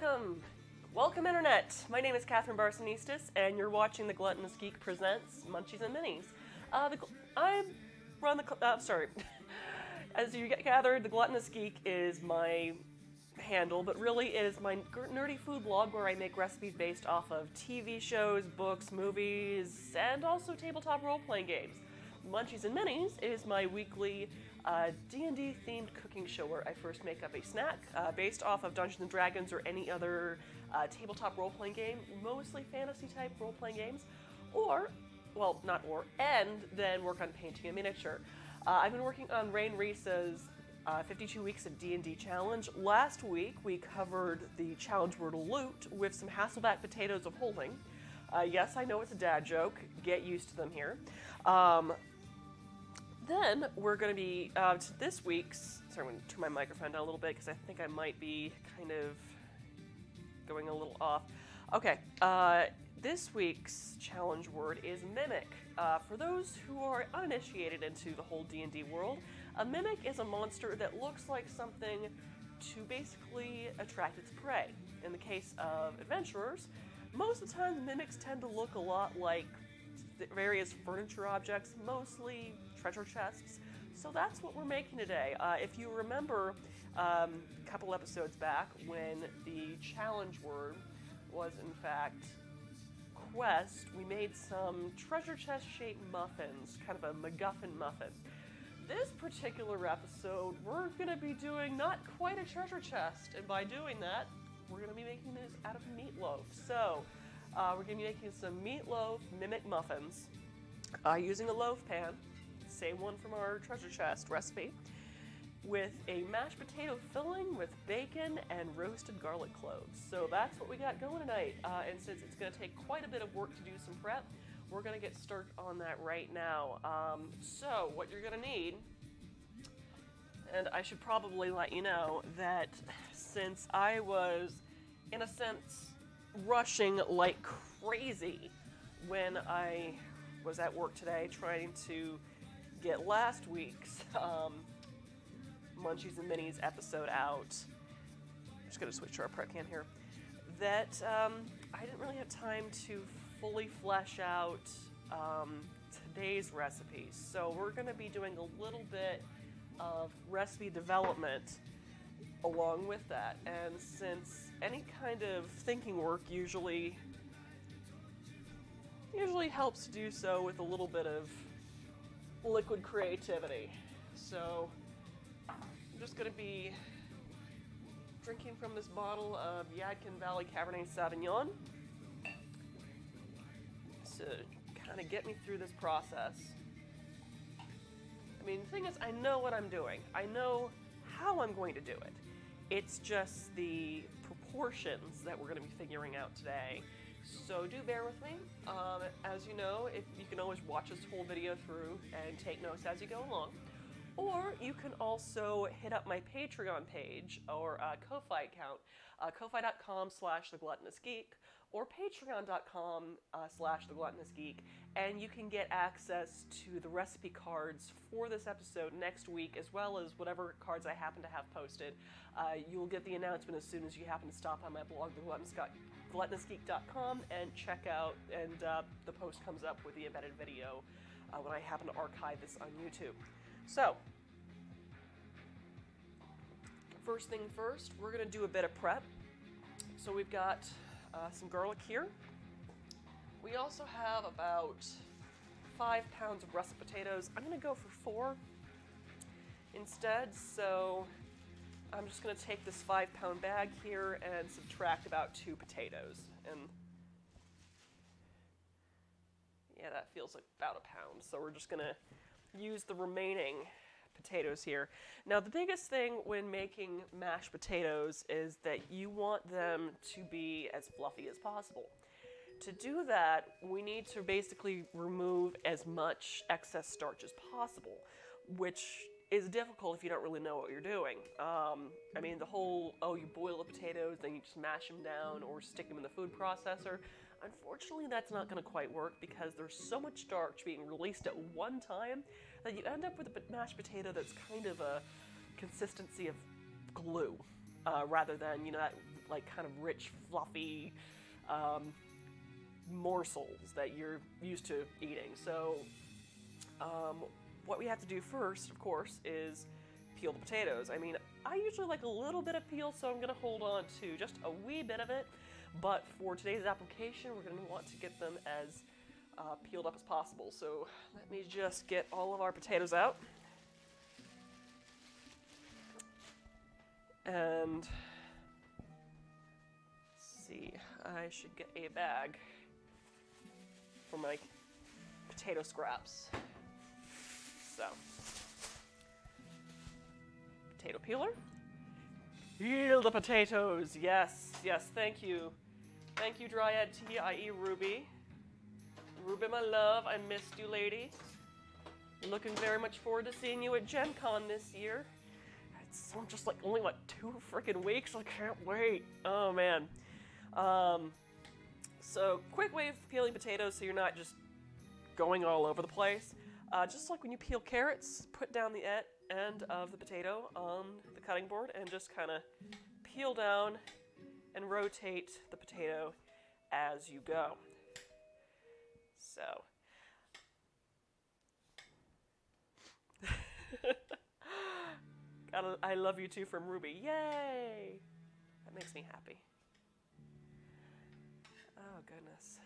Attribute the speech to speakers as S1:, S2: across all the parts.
S1: Welcome! Welcome, Internet! My name is Catherine Barsonistis, and you're watching The Gluttonous Geek Presents Munchies and Minis. As you gathered, The Gluttonous Geek is my handle, but really it is my nerdy food blog where I make recipes based off of TV shows, books, movies, and also tabletop role-playing games. Munchies and Minis is my weekly D&D themed cooking show where I first make up a snack based off of Dungeons & Dragons or any other tabletop role-playing game, mostly fantasy-type role-playing games, and then work on painting a miniature. I've been working on Rain Risa's 52 Weeks of D&D Challenge. Last week, we covered the challenge word loot with some Hasselback potatoes of holding. Yes, I know it's a dad joke. Get used to them here. Then we're going to be, this week's, sorry, I'm going to turn my microphone down a little bit because I think I might be kind of going a little off. Okay, this week's challenge word is mimic. For those who are uninitiated into the whole D&D world, a mimic is a monster that looks like something to basically attract its prey. In the case of adventurers, most of the time mimics tend to look a lot like various furniture objects, mostly treasure chests. So that's what we're making today. If you remember a couple episodes back when the challenge word was in fact quest, we made some treasure chest shaped muffins, kind of a MacGuffin muffin. This particular episode, we're going to be doing not quite a treasure chest, and by doing that, we're going to be making this out of meatloaf. So, we're going to be making some meatloaf mimic muffins using a loaf pan, same one from our treasure chest recipe, with a mashed potato filling with bacon and roasted garlic cloves. So that's what we got going tonight. And since it's going to take quite a bit of work to do some prep, we're going to get started on that right now. So what you're going to need, and I should probably let you know that since I was, in a sense, rushing like crazy when I was at work today trying to get last week's Munchies and Minis episode out. I'm just going to switch to our prep can here. That I didn't really have time to fully flesh out today's recipes. So we're going to be doing a little bit of recipe development along with that. And since any kind of thinking work usually helps to do so with a little bit of liquid creativity. So I'm just going to be drinking from this bottle of Yadkin Valley Cabernet Sauvignon to kind of get me through this process. I mean, the thing is, I know what I'm doing. I know how I'm going to do it. It's just the proportions that we're going to be figuring out today. So do bear with me. As you know, you can always watch this whole video through and take notes as you go along. Or you can also hit up my Patreon page or Ko-Fi account, ko-fi.com/thegluttonousgeek or patreon.com/thegluttonousgeek, and you can get access to the recipe cards for this episode next week, as well as whatever cards I happen to have posted. You will get the announcement as soon as you happen to stop on my blog, thegluttonousgeek.com, and check out, and the post comes up with the embedded video when I happen to archive this on YouTube. So, first thing first, we're going to do a bit of prep. So we've got some garlic here. We also have about 5 pounds of russet potatoes. I'm going to go for 4 instead, so I'm just going to take this 5-pound bag here and subtract about 2 potatoes. And yeah, that feels like about a pound. So we're just going to use the remaining potatoes here. Now, the biggest thing when making mashed potatoes is that you want them to be as fluffy as possible. To do that, we need to basically remove as much excess starch as possible, which is difficult if you don't really know what you're doing. I mean, the whole, you boil the potatoes, then you just mash them down or stick them in the food processor. Unfortunately, that's not going to quite work because there's so much starch being released at one time that you end up with a mashed potato that's kind of a consistency of glue rather than, that like kind of rich, fluffy morsels that you're used to eating. So what we have to do first, of course, is peel the potatoes. I mean, I usually like a little bit of peel, so I'm going to hold on to just a wee bit of it. But for today's application, we're going to want to get them as peeled up as possible. So let me just get all of our potatoes out. And let's see, I should get a bag for my potato scraps. So, potato peeler. Peel the potatoes. Yes, yes, thank you. Thank you, Dryad Tea, i.e. Ruby. Ruby, my love, I missed you, lady. Looking very much forward to seeing you at Gen Con this year. It's just like only, what, 2 freaking weeks? I can't wait. Oh, man. So, quick way of peeling potatoes so you're not just going all over the place. Just like when you peel carrots, put down the end of the potato on the cutting board and just kind of peel down and rotate the potato as you go. So, I love you too from Ruby. Yay! That makes me happy. Oh, goodness.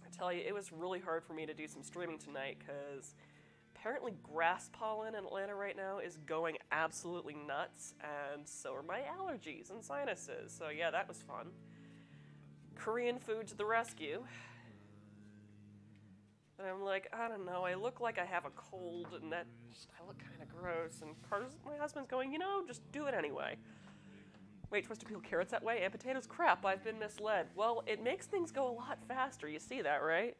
S1: I tell you, it was really hard for me to do some streaming tonight because apparently grass pollen in Atlanta right now is going absolutely nuts, and so are my allergies and sinuses. So yeah, that was fun. Korean food to the rescue. And I'm like, I don't know, I look like I have a cold, and I look kind of gross. And my husband's going, you know, just do it anyway. Wait, you're supposed to peel carrots that way? And potatoes? Crap, I've been misled. Well, it makes things go a lot faster. You see that, right?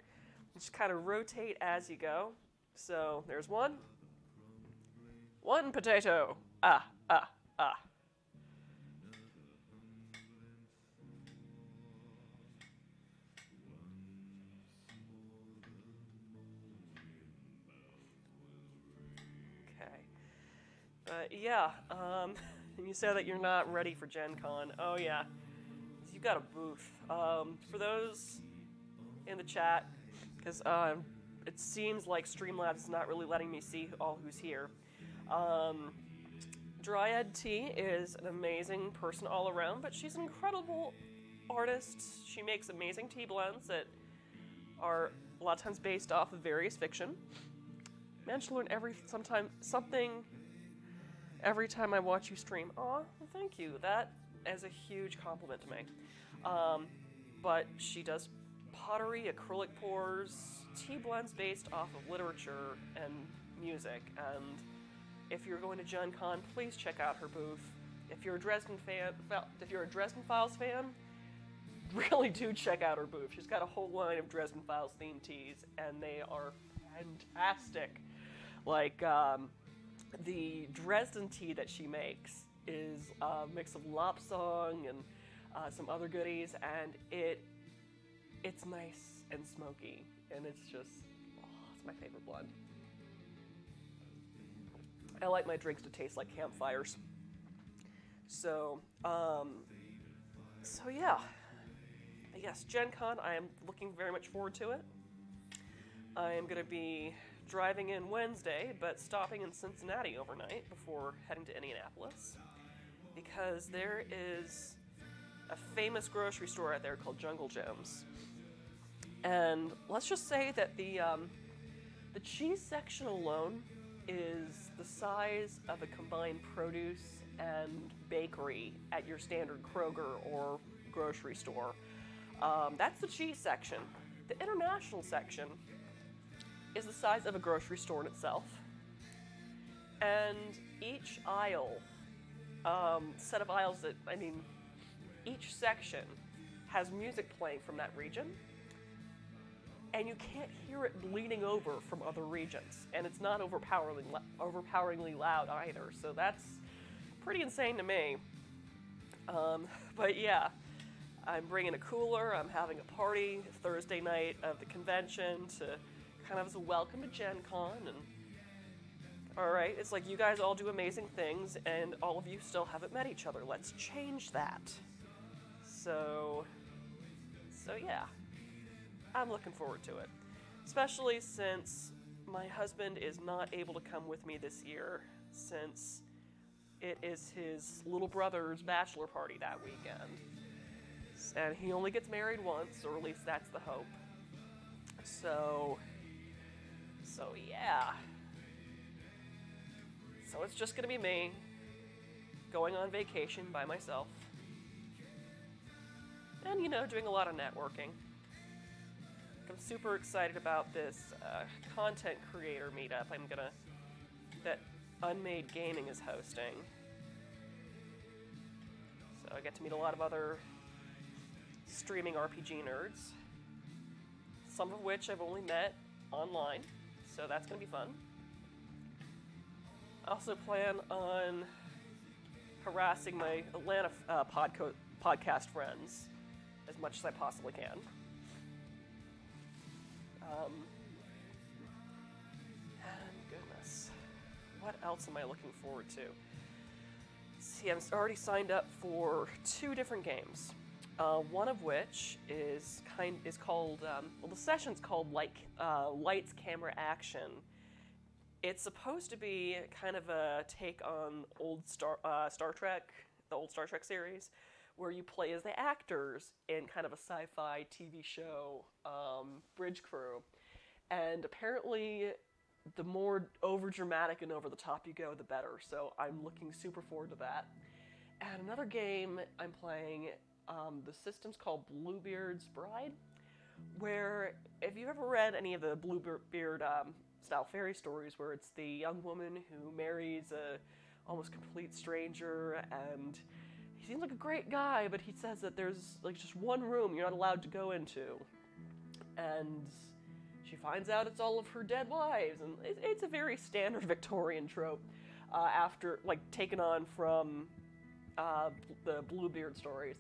S1: Just kind of rotate as you go. So there's one. One potato. Ah. Yeah, and you said that you're not ready for Gen Con. Oh yeah, you've got a booth. For those in the chat, because it seems like Streamlabs is not really letting me see all who's here. Dryad Tea is an amazing person all around, but she's an incredible artist. She makes amazing tea blends that are a lot of times based off of various fiction. Managed to learn something every time I watch you stream. Aw, well, thank you. That is a huge compliment to me. But she does pottery, acrylic pours, tea blends based off of literature and music. And if you're going to Gen Con, please check out her booth. If you're a Dresden Files fan, really do check out her booth. She's got a whole line of Dresden Files themed teas, and they are fantastic. Like, the Dresden tea that she makes is a mix of Lopsong and some other goodies, and it's nice and smoky, and it's just, it's my favorite blend. I like my drinks to taste like campfires. So, yeah. Yes, Gen Con, I am looking very much forward to it. I am going to be driving in Wednesday, but stopping in Cincinnati overnight before heading to Indianapolis, because there is a famous grocery store out there called Jungle Gems. And let's just say that the cheese section alone is the size of a combined produce and bakery at your standard Kroger or grocery store. That's the cheese section. The international section is the size of a grocery store in itself. And each aisle, set of aisles each section has music playing from that region. And you can't hear it bleeding over from other regions. And it's not overpoweringly loud either. So that's pretty insane to me. But yeah, I'm bringing a cooler. I'm having a party Thursday night of the convention to kind of as a welcome to Gen Con, and Alright, it's like you guys all do amazing things, and all of you still haven't met each other. Let's change that. So yeah. I'm looking forward to it. Especially since my husband is not able to come with me this year, since it is his little brother's bachelor party that weekend. And he only gets married once, or at least that's the hope. So yeah. So it's just gonna be me going on vacation by myself. And, you know, doing a lot of networking. I'm super excited about this content creator meetup that Unmade Gaming is hosting. So I get to meet a lot of other streaming RPG nerds, some of which I've only met online, so that's going to be fun. I also plan on harassing my Atlanta podcast friends as much as I possibly can. And goodness, what else am I looking forward to? See, I'm already signed up for 2 different games. One of which is called, well, the session's called Lights, Camera, Action. It's supposed to be kind of a take on old Star Trek, the old Star Trek series, where you play as the actors in kind of a sci-fi TV show bridge crew. And apparently, the more over-dramatic and over-the-top you go, the better. So I'm looking super forward to that. And another game I'm playing, the system's called Bluebeard's Bride, where if you've ever read any of the Bluebeard style fairy stories, where it's the young woman who marries a almost complete stranger, and he seems like a great guy, but he says that there's like just one room you're not allowed to go into, and she finds out it's all of her dead wives, and it's a very standard Victorian trope, after like taken on from the Bluebeard stories.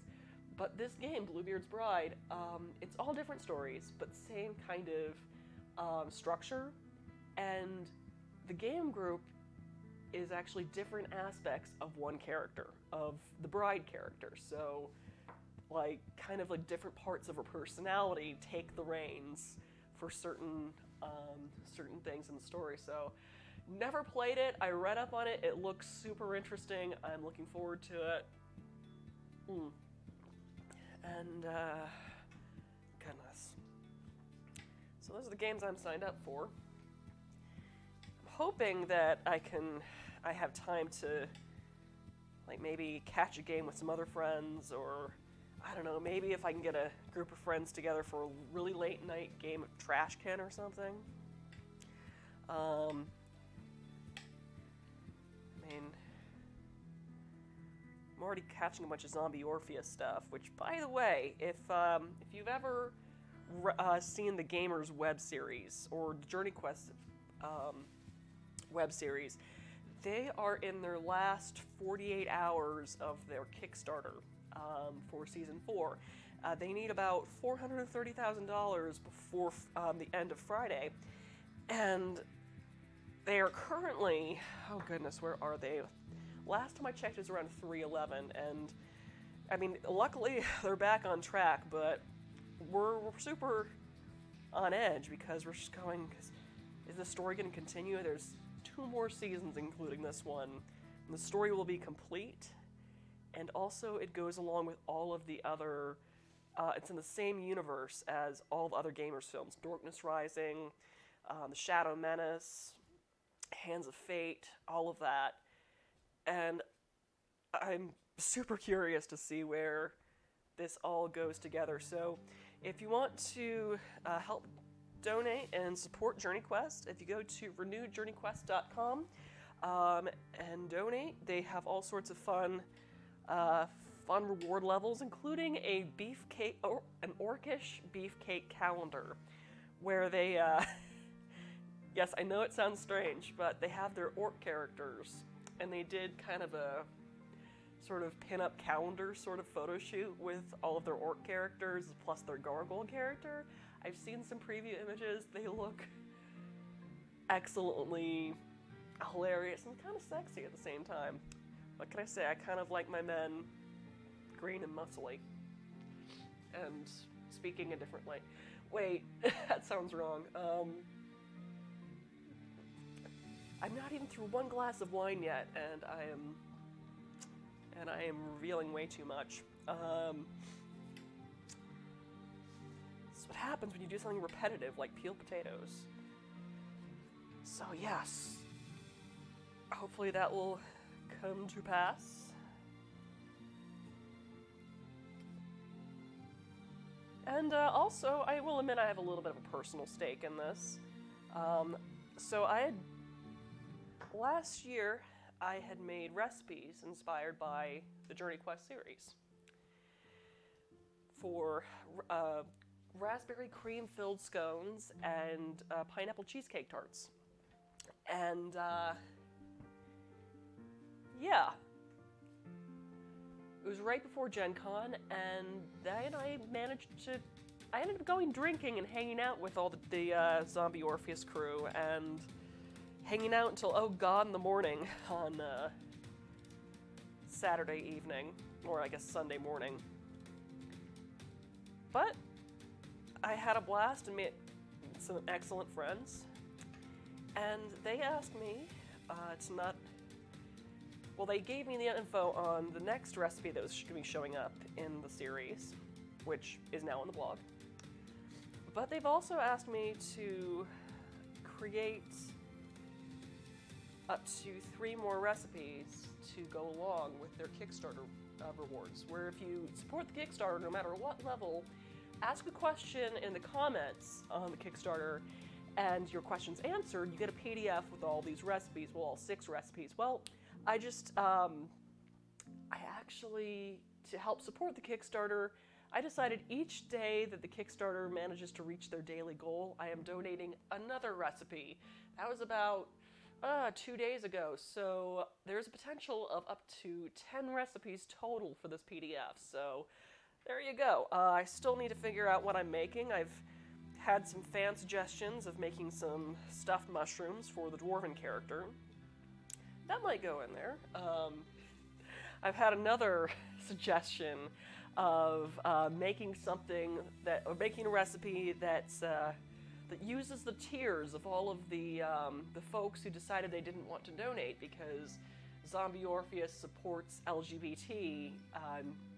S1: But this game, Bluebeard's Bride, it's all different stories, but same kind of structure, and the game group is actually different aspects of one character, of the bride character. So, like, kind of like different parts of her personality take the reins for certain things in the story. So, never played it. I read up on it. It looks super interesting. I'm looking forward to it. And, goodness. So those are the games I'm signed up for. I'm hoping that I have time to, like, maybe catch a game with some other friends, or, I don't know, maybe if I can get a group of friends together for a really late night game of Trash Can or something. I mean, I'm already catching a bunch of Zombie Orpheus stuff, which, by the way, if you've ever seen the Gamers web series, or the Journey Quest web series, they are in their last 48 hours of their Kickstarter for Season 4. They need about $430,000 before the end of Friday, and they are currently, oh goodness, where are they? Last time I checked, it was around 311, and I mean, luckily they're back on track, but we're super on edge because we're just going, is the story going to continue? There's 2 more seasons, including this one. And the story will be complete, and also it goes along with all of the other, it's in the same universe as all the other Gamers films. Darkness Rising, The Shadow Menace, Hands of Fate, all of that. And I'm super curious to see where this all goes together. So if you want to help donate and support Journey Quest, if you go to renewedjourneyquest.com and donate, they have all sorts of fun reward levels, including a beefcake, or an orcish beefcake calendar, where they, yes, I know it sounds strange, but they have their orc characters, and they did kind of a sort of pin-up calendar sort of photo shoot with all of their orc characters, plus their gargoyle character. I've seen some preview images. They look excellently hilarious and kind of sexy at the same time. What can I say? I kind of like my men green and muscly. And speaking a different light. Wait, that sounds wrong. I'm not even through one glass of wine yet, and I am revealing way too much. That's what happens when you do something repetitive, like peel potatoes. So yes, hopefully that will come to pass. And also, I will admit I have a little bit of a personal stake in this. So last year, I had made recipes inspired by the Journey Quest series for raspberry cream-filled scones and pineapple cheesecake tarts. And yeah. It was right before Gen Con, and then I ended up going drinking and hanging out with all the Zombie Orpheus crew, and hanging out until, oh god, in the morning on Saturday evening, or I guess Sunday morning. But I had a blast and met some excellent friends, and they asked me to not... Well, they gave me the info on the next recipe that was going to be showing up in the series, which is now on the blog. But they've also asked me to create up to 3 more recipes to go along with their Kickstarter rewards, where if you support the Kickstarter, no matter what level, ask a question in the comments on the Kickstarter, and your question's answered, you get a PDF with all these recipes, well, all 6 recipes. Well, I actually, to help support the Kickstarter, I decided each day that the Kickstarter manages to reach their daily goal, I am donating another recipe. That was about 2 days ago, so there's a potential of up to 10 recipes total for this PDF, so there you go. I still need to figure out what I'm making. I've had some fan suggestions of making some stuffed mushrooms for the dwarven character. That might go in there. I've had another suggestion of making a recipe that's that uses the tears of all of the folks who decided they didn't want to donate because Zombie Orpheus supports LGBT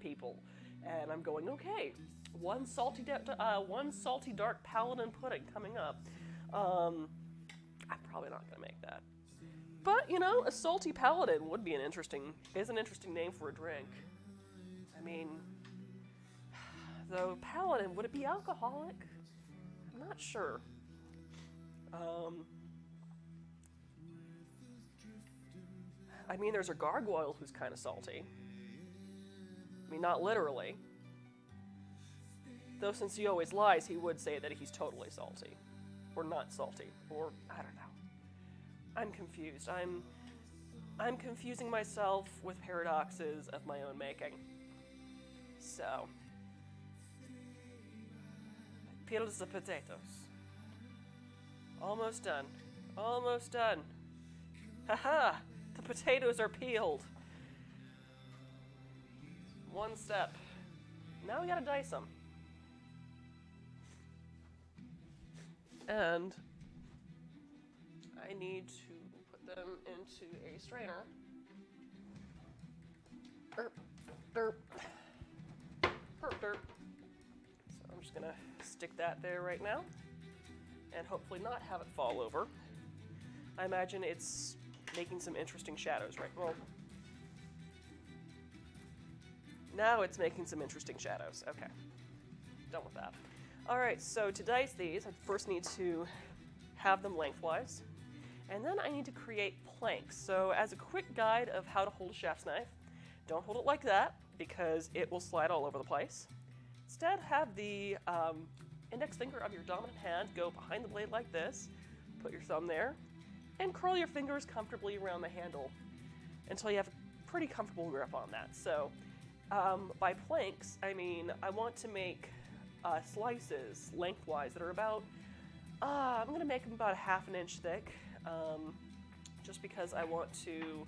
S1: people, and I'm going, okay, one salty dark paladin pudding coming up. I'm probably not gonna make that. But, you know, a salty paladin would be an interesting name for a drink. I mean, though paladin, would it be alcoholic? I'm not sure. I mean, there's a gargoyle who's kind of salty. I mean, not literally. Though since he always lies, he would say that he's totally salty. Or not salty. Or, I don't know. I'm confused. I'm confusing myself with paradoxes of my own making. So, peels the potatoes. Almost done. Almost done. Haha! The potatoes are peeled. One step. Now we gotta dice them. And I need to put them into a strainer. Derp, derp, derp, derp. So I'm just gonna stick that there right now, and hopefully not have it fall over. I imagine it's making some interesting shadows, right? Well, now it's making some interesting shadows. Okay, done with that. All right, so to dice these, I first need to have them lengthwise, and then I need to create planks. So as a quick guide of how to hold a chef's knife, don't hold it like that because it will slide all over the place. Instead, have the index finger of your dominant hand go behind the blade like this, put your thumb there, and curl your fingers comfortably around the handle until you have a pretty comfortable grip on that. So by planks, I mean I want to make slices lengthwise that are about, I'm going to make them about 1/2 inch thick, just because I want to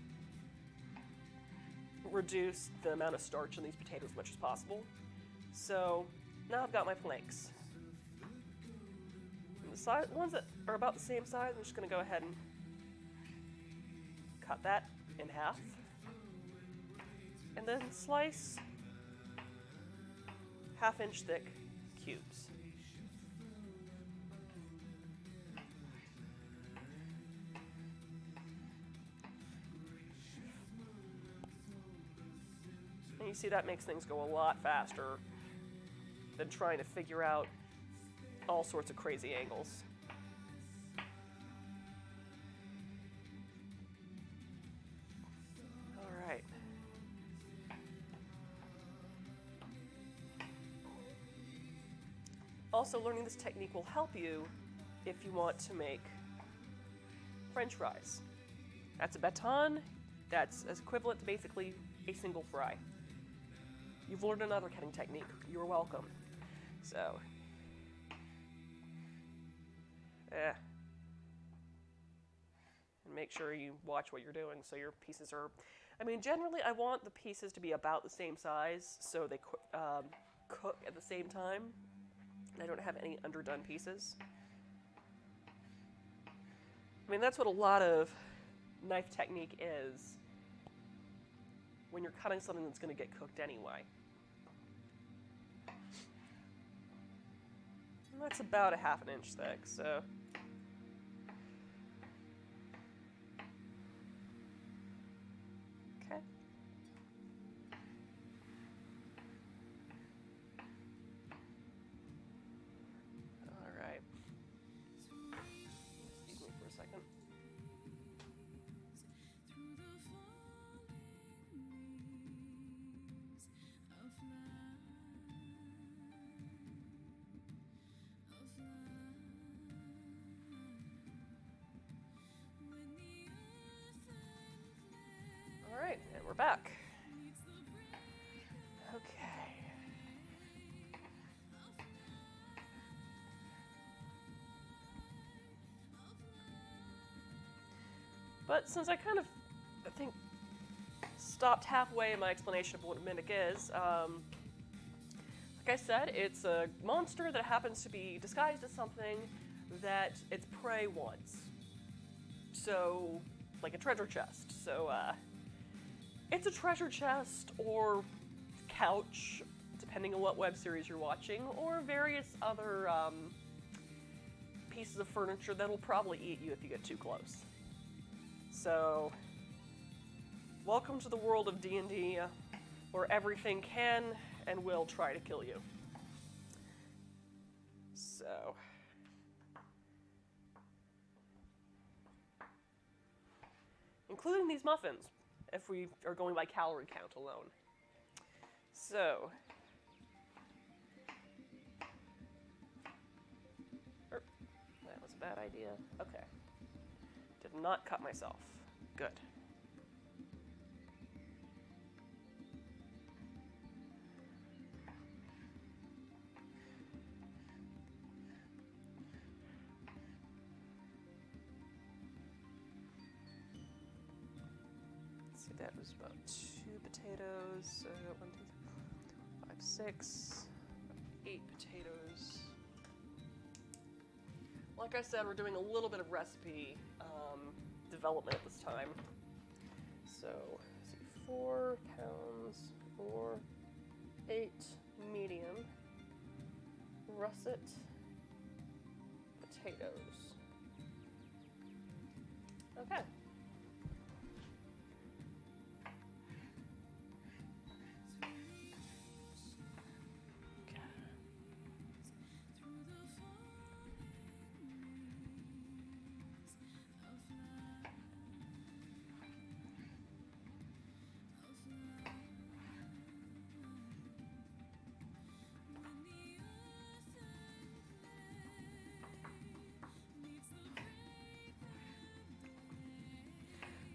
S1: reduce the amount of starch in these potatoes as much as possible. So now I've got my planks. And the ones that are about the same size, I'm just going to go ahead and cut that in half. And then slice 1/2 inch thick cubes. And you see that makes things go a lot faster than trying to figure out all sorts of crazy angles. All right. Also, learning this technique will help you if you want to make French fries. That's a baton. That's as equivalent to basically a single fry. You've learned another cutting technique. You're welcome. So, and make sure you watch what you're doing so your pieces are, I mean, generally I want the pieces to be about the same size so they cook at the same time. I don't have any underdone pieces. I mean, that's what a lot of knife technique is when you're cutting something that's going to get cooked anyway. And that's about 1/2 inch thick, so. Okay. All right. Excuse me for a second. All right, and we're back. Okay. But since I kind of, I think, stopped halfway in my explanation of what a mimic is, like I said, it's a monster that happens to be disguised as something that its prey wants. So, like a treasure chest. So, it's a treasure chest or couch, depending on what web series you're watching, or various other pieces of furniture that'll probably eat you if you get too close. So, welcome to the world of D&D, where everything can and will try to kill you. So, including these muffins, if we are going by calorie count alone. So, that was a bad idea. Okay. Did not cut myself. Good. That was about 2 potatoes, so 1, 2, 3, 4, 5, 6, 8 potatoes. Like I said, we're doing a little bit of recipe development at this time. So, let's see, 4 pounds or 8 medium russet potatoes. Okay.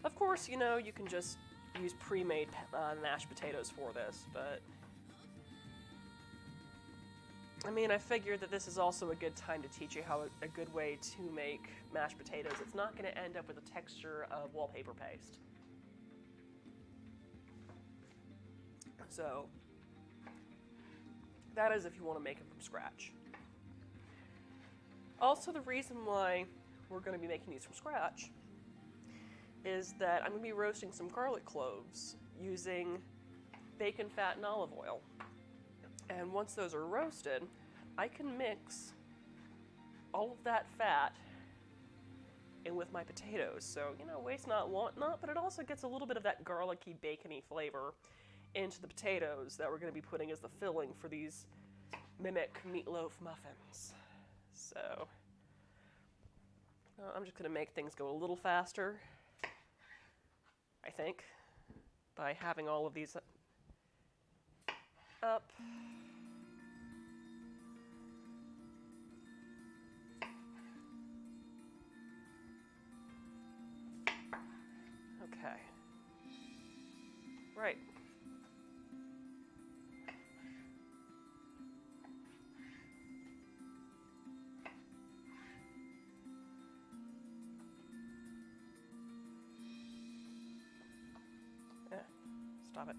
S1: Of course, you know, you can just use pre-made mashed potatoes for this, but I mean, I figured that this is also a good time to teach you how a good way to make mashed potatoes. It's not going to end up with the texture of wallpaper paste. So, that is if you want to make them from scratch. Also, the reason why we're going to be making these from scratch is that I'm going to be roasting some garlic cloves using bacon fat and olive oil. And once those are roasted, I can mix all of that fat in with my potatoes. So, you know, waste not, want not, but it also gets a little bit of that garlicky, bacony flavor into the potatoes that we're going to be putting as the filling for these mimic meatloaf muffins. So, I'm just going to make things go a little faster, I think, by having all of these up. Okay. Right. Stop it.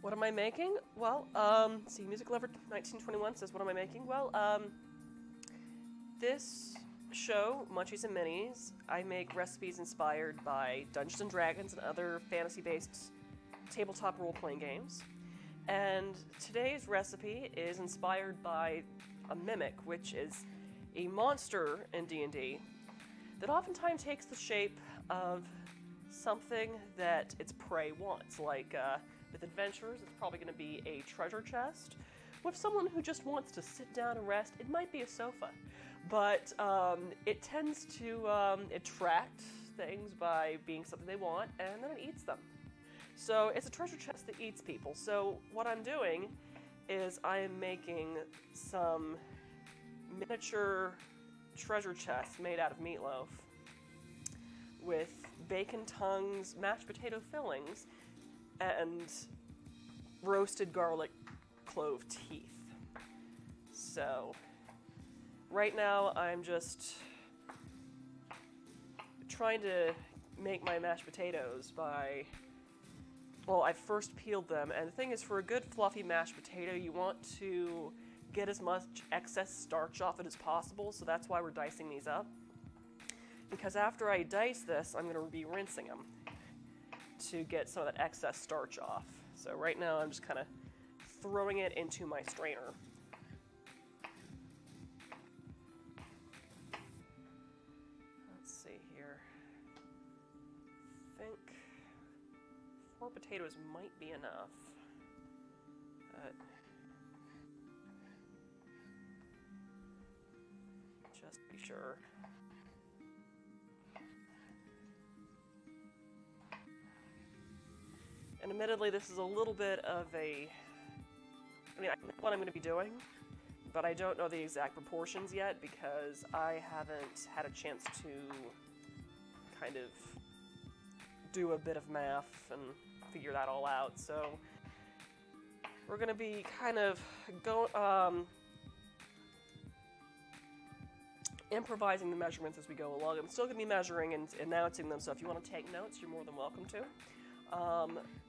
S1: What am I making? Well, see, Music Lover 1921 says, what am I making? Well, this show, Munchies and Minis, I make recipes inspired by Dungeons & Dragons and other fantasy-based tabletop role-playing games. And today's recipe is inspired by a mimic, which is a monster in D&D that oftentimes takes the shape of something that its prey wants, like, with adventurers, it's probably going to be a treasure chest. With someone who just wants to sit down and rest, it might be a sofa. But it tends to attract things by being something they want, and then it eats them. So it's a treasure chest that eats people. So what I'm doing is I am making some miniature treasure chests made out of meatloaf with bacon tongues, mashed potato fillings, and roasted garlic clove teeth. So, right now I'm just trying to make my mashed potatoes by, well, I first peeled them, and the thing is, for a good fluffy mashed potato, you want to get as much excess starch off it as possible, so that's why we're dicing these up. Because after I dice this, I'm going to be rinsing them to get some of that excess starch off. So right now I'm just kind of throwing it into my strainer. Let's see here. I think 4 potatoes might be enough. But just to be sure. And admittedly, this is a little bit of a, I know what I'm going to be doing, but I don't know the exact proportions yet because I haven't had a chance to kind of do a bit of math and figure that all out. So we're going to be kind of improvising the measurements as we go along. I'm still going to be measuring and announcing them, so if you want to take notes, you're more than welcome to.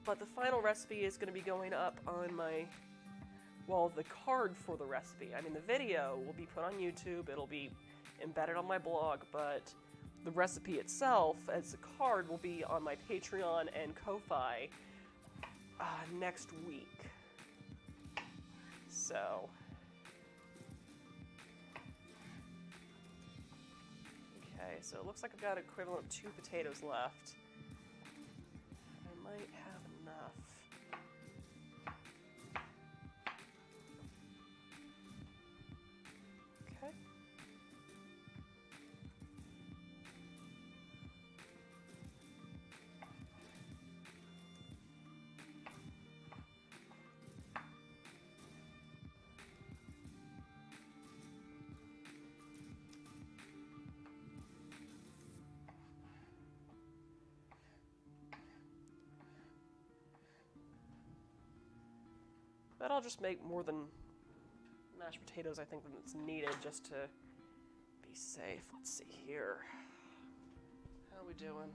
S1: But the final recipe is going to be going up on my, well, the card for the recipe. I mean, the video will be put on YouTube, it'll be embedded on my blog, but the recipe itself, as a card, will be on my Patreon and Ko-Fi next week. So, okay, so it looks like I've got equivalent 2 potatoes left. I might have enough. Okay. But I'll just make more than mashed potatoes, I think, than it's needed just to be safe. Let's see here. How are we doing?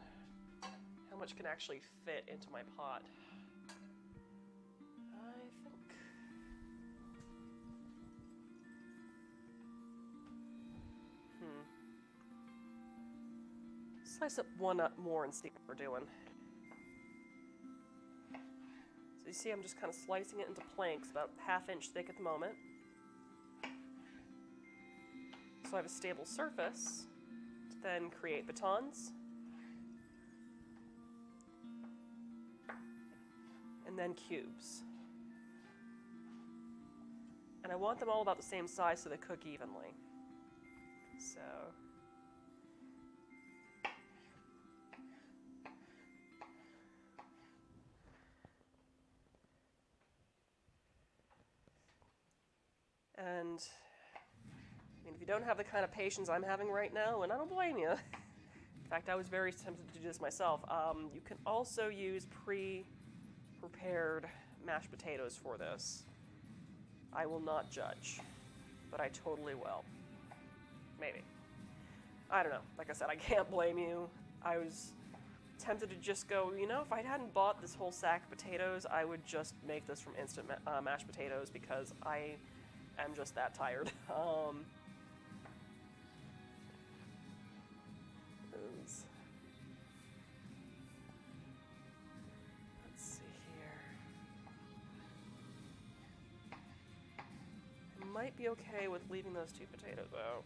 S1: How much can actually fit into my pot? I think... Slice up one up more and see what we're doing. So you see I'm just kind of slicing it into planks, about 1/2 inch thick at the moment. So I have a stable surface to then create batons. And then cubes. And I want them all about the same size so they cook evenly. So... And, I mean, if you don't have the kind of patience I'm having right now, and I don't blame you. In fact, I was very tempted to do this myself. You can also use pre-prepared mashed potatoes for this. I will not judge, but I totally will. Maybe. I don't know. Like I said, I can't blame you. I was tempted to just go, you know, if I hadn't bought this whole sack of potatoes, I would just make this from instant mashed potatoes because I'm just that tired. Let's see here. I might be okay with leaving those 2 potatoes out.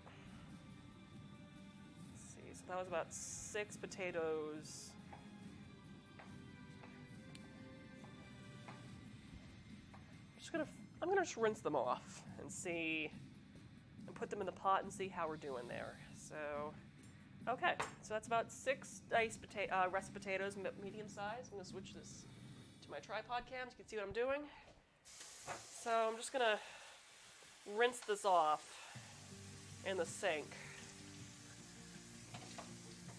S1: Let's see, so that was about 6 potatoes. I'm gonna just rinse them off and see, and put them in the pot and see how we're doing there. So, okay, so that's about 6 diced russet potatoes, medium size. I'm gonna switch this to my tripod cam so you can see what I'm doing. So I'm just gonna rinse this off in the sink.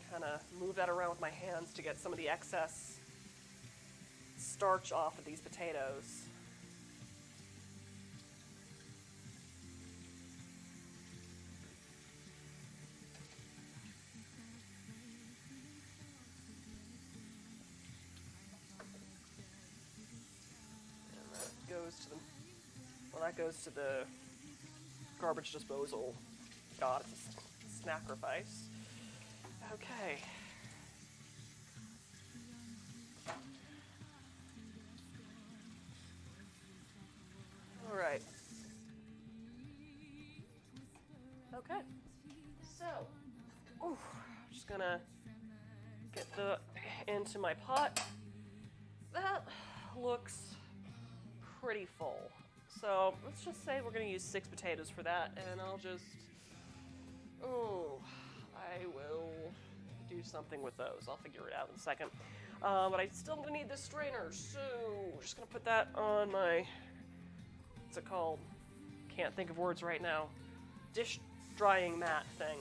S1: Kind of move that around with my hands to get some of the excess starch off of these potatoes. That goes to the garbage disposal. God, it's a sacrifice. Okay. All right. Okay. So, just gonna get into my pot. That looks pretty full. So let's just say we're going to use 6 potatoes for that, and I'll just, I will do something with those. I'll figure it out in a second. But I still going to need this strainer, so we're just going to put that on my, what's it called? Can't think of words right now. Dish drying mat thing.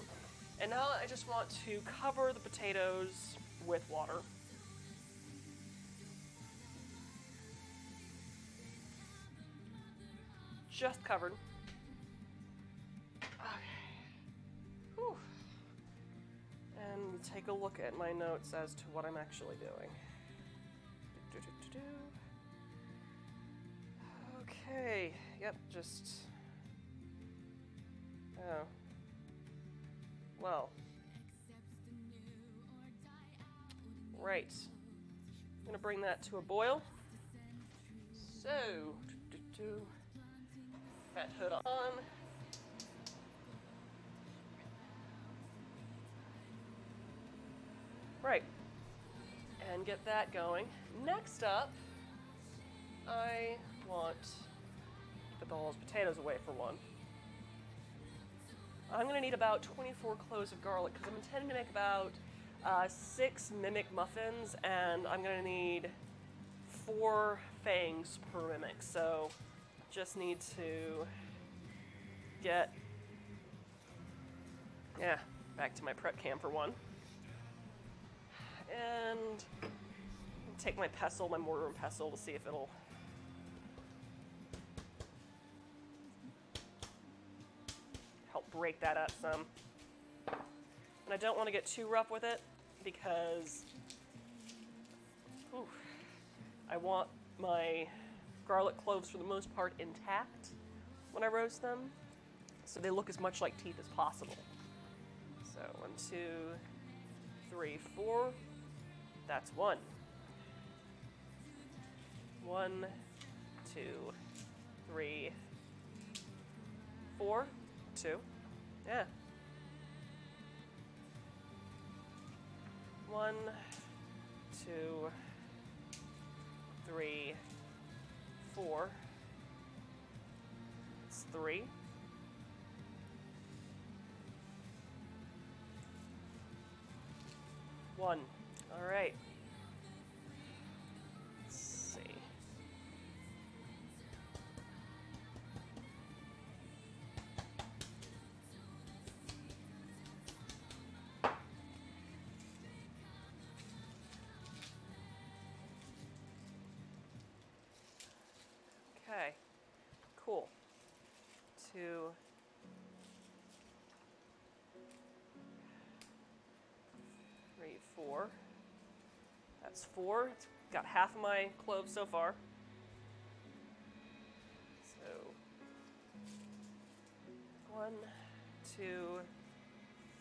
S1: And now I just want to cover the potatoes with water. Just covered. Okay. Whew. And take a look at my notes as to what I'm actually doing. Okay. Yep, just... Oh. Well. Right. I'm going to bring that to a boil. So... Fat hood on. Right. And get that going. Next up, I want to put all those potatoes away for one. I'm going to need about 24 cloves of garlic because I'm intending to make about 6 mimic muffins, and I'm going to need 4 fangs per mimic. So just need to get, back to my prep cam for one. And take my pestle, my mortar and pestle, to see if it'll break that up some. And I don't want to get too rough with it because I want my garlic cloves for the most part intact when I roast them, so they look as much like teeth as possible. So 1, 2, 3, 4. That's 1. 1, 2, 3, 4. 2. Yeah. 1, 2, 3, 4. It's 3. 1. All right. Let's see. Okay. Cool. 2. 3, 4. That's 4. It's got half of my cloves so far. So 1, 2,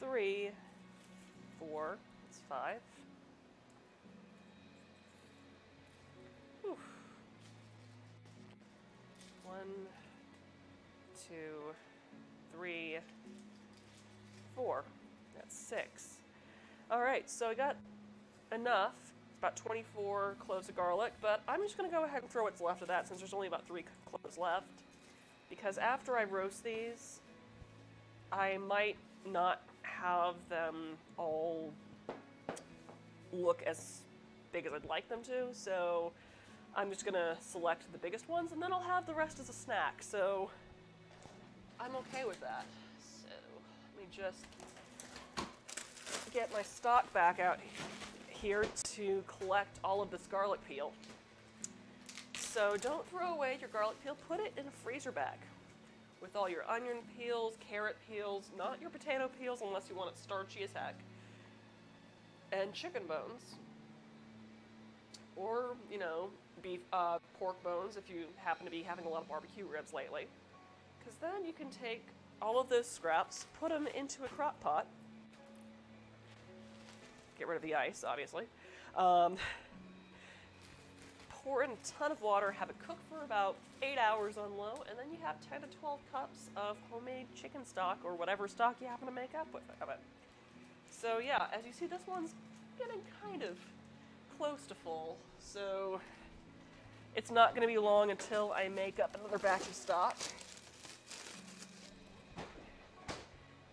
S1: 3, 4. That's 5. Whew. 1, 2, 3, 4. That's 6. All right, so I got enough. It's about 24 cloves of garlic, but I'm just going to go ahead and throw what's left of that since there's only about 3 cloves left. Because after I roast these, I might not have them all look as big as I'd like them to, so I'm just going to select the biggest ones, and then I'll have the rest as a snack, so I'm okay with that. So let me just get my stock back out here to collect all of this garlic peel. So don't throw away your garlic peel, put it in a freezer bag with all your onion peels, carrot peels, not your potato peels unless you want it starchy as heck, and chicken bones, or, you know, beef, pork bones if you happen to be having a lot of barbecue ribs lately. Because then you can take all of those scraps, put them into a crock pot, get rid of the ice, obviously. Pour in a ton of water, have it cook for about 8 hours on low, and then you have 10 to 12 cups of homemade chicken stock, or whatever stock you happen to make up with of it. So yeah, as you see, this one's getting kind of close to full, so it's not going to be long until I make up another batch of stock.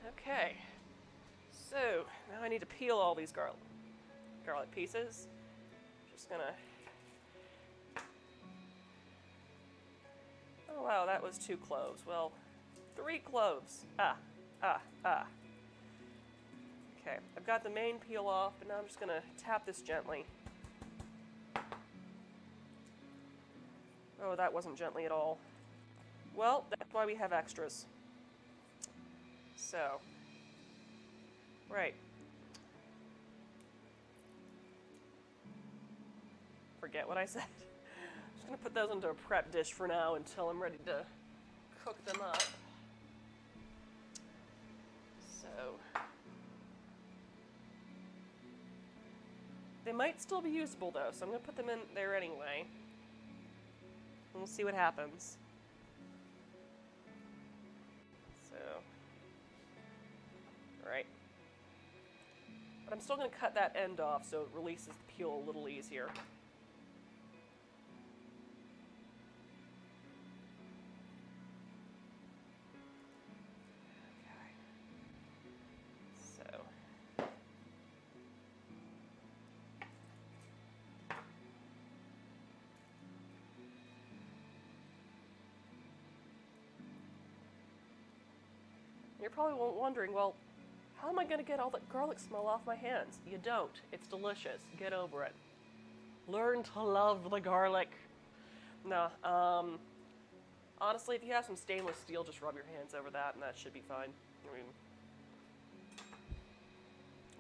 S1: Okay, so now I need to peel all these garlic pieces. Just gonna. Oh wow, that was 2 cloves. Well, 3 cloves. Okay, I've got the main peel off, but now I'm just gonna tap this gently. Oh, that wasn't gently at all. Well, that's why we have extras. So, right. Forget what I said. I'm just gonna put those into a prep dish for now until I'm ready to cook them up. So, they might still be usable though, so I'm gonna put them in there anyway. And we'll see what happens. So, alright. But I'm still going to cut that end off so it releases the peel a little easier. Okay. So. You're probably wondering, well, how am I going to get all that garlic smell off my hands? You don't. It's delicious. Get over it. Learn to love the garlic. No, honestly, if you have some stainless steel, just rub your hands over that and that should be fine. I mean,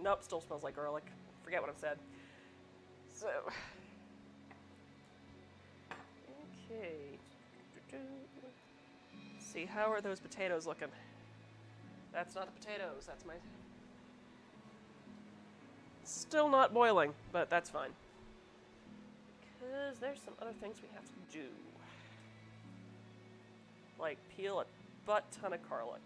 S1: nope, still smells like garlic. Forget what I've said. So, okay. Let's see, how are those potatoes looking? That's not the potatoes, that's my... Still not boiling, but that's fine. Because there's some other things we have to do. Like peel a butt ton of garlic.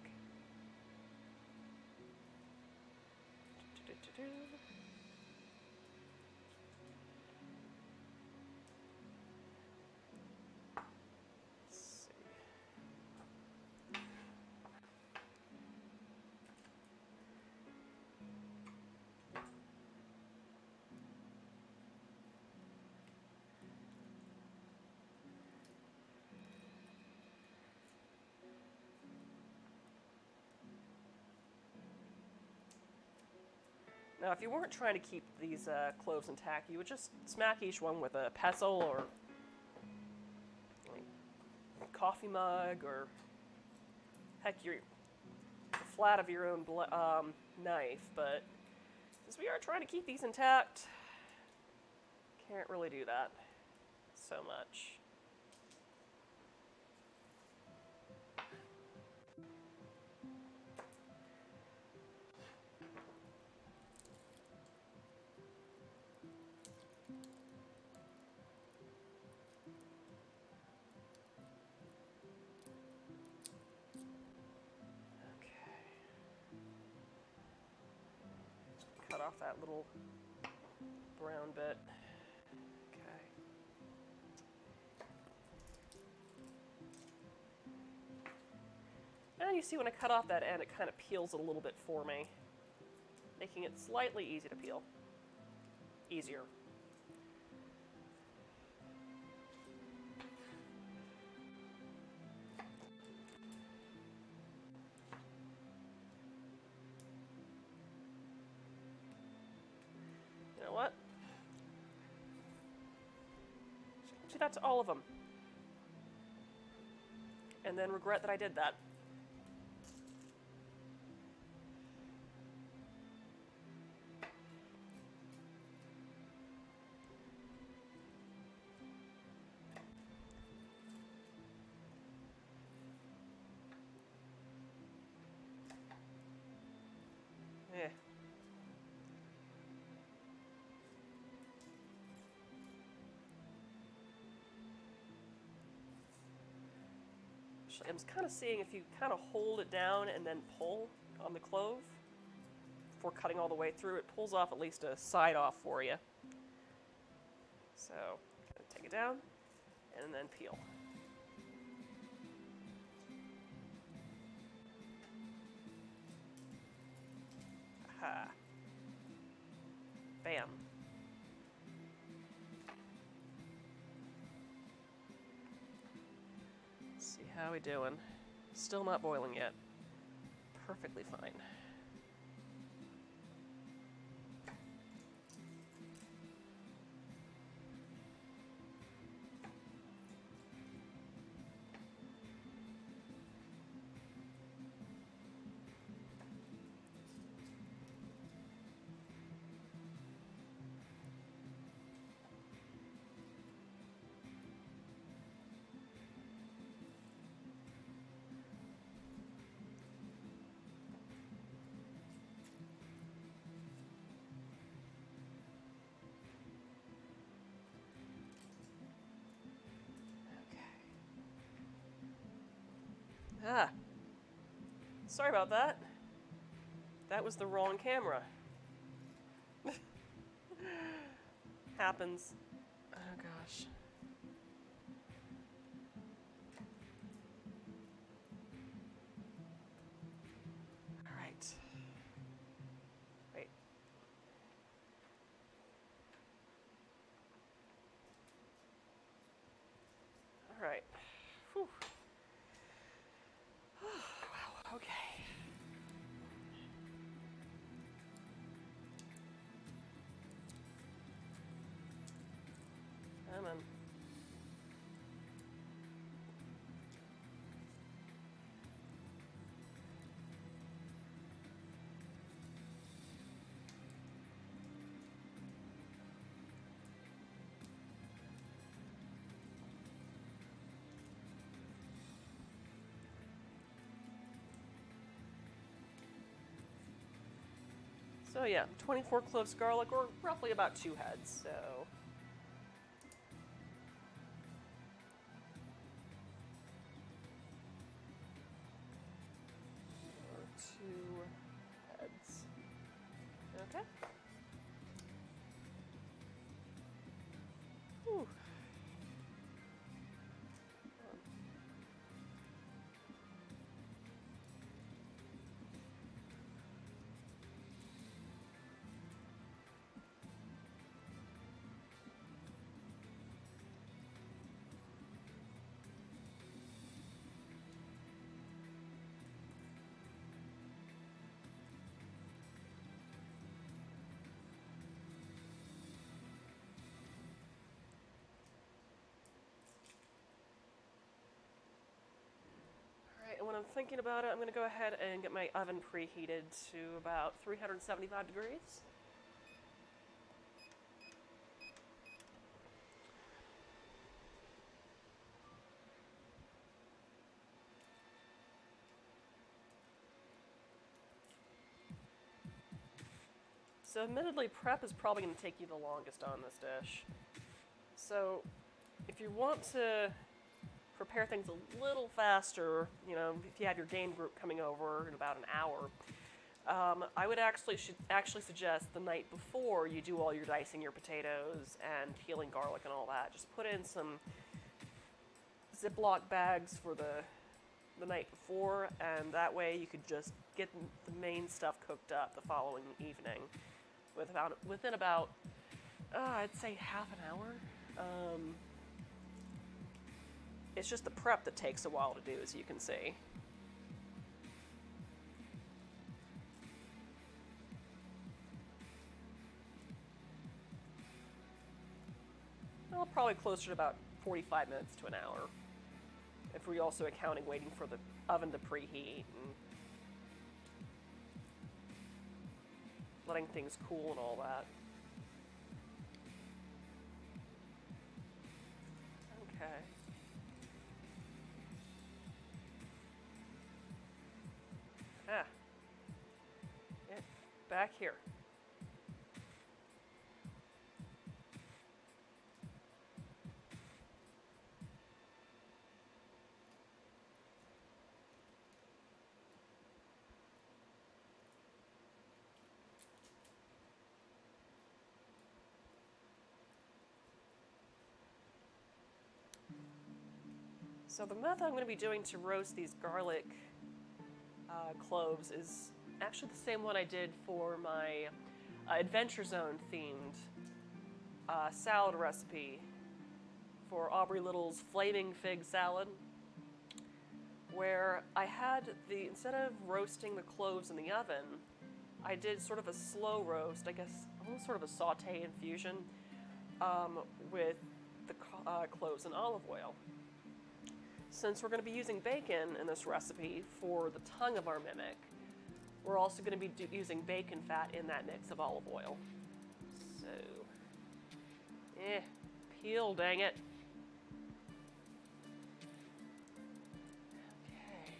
S1: Now, if you weren't trying to keep these cloves intact, you would just smack each one with a pestle or like, a coffee mug or, heck, the flat of your own knife. But since we are trying to keep these intact, can't really do that so much. Cut off that little brown bit. Okay. And you see when I cut off that end, it kind of peels it a little bit for me, making it slightly easy to peel. Easier. You know what? Do that to all of them. And then regret that I did that. Yeah. I'm kind of seeing if you kind of hold it down and then pull on the clove before cutting all the way through, it pulls off at least a side off for you. So, take it down and then peel. Aha. Bam. Let's see how we doing. Still not boiling yet. Perfectly fine. Ah, sorry about that. That was the wrong camera. Happens. Oh gosh. All right. Wait. All right. Whew. Wow, okay. Come on. So yeah, 24 cloves of garlic, or roughly about 2 heads, so... Or 2 heads. Okay. Whew. And when I'm thinking about it, I'm going to go ahead and get my oven preheated to about 375 degrees. So admittedly, prep is probably going to take you the longest on this dish. So if you want to prepare things a little faster, you know, if you have your game group coming over in about an hour, I would actually suggest the night before you do all your dicing your potatoes and peeling garlic and all that. Just put in some Ziploc bags for the night before, and that way you could just get the main stuff cooked up the following evening within about I'd say half an hour. It's just the prep that takes a while to do, as you can see. Well, probably closer to about 45 minutes to an hour, if we're also accounting waiting for the oven to preheat and letting things cool and all that. Okay. Yeah, back here. So the method I'm going to be doing to roast these garlic cloves is actually the same one I did for my Adventure Zone themed salad recipe for Aubrey Little's Flaming Fig Salad, where I had instead of roasting the cloves in the oven, I did sort of a slow roast, I guess almost sort of a saute infusion with the cloves in olive oil. Since we're going to be using bacon in this recipe for the tongue of our mimic, we're also going to be using bacon fat in that mix of olive oil. So, peel, dang it. Okay.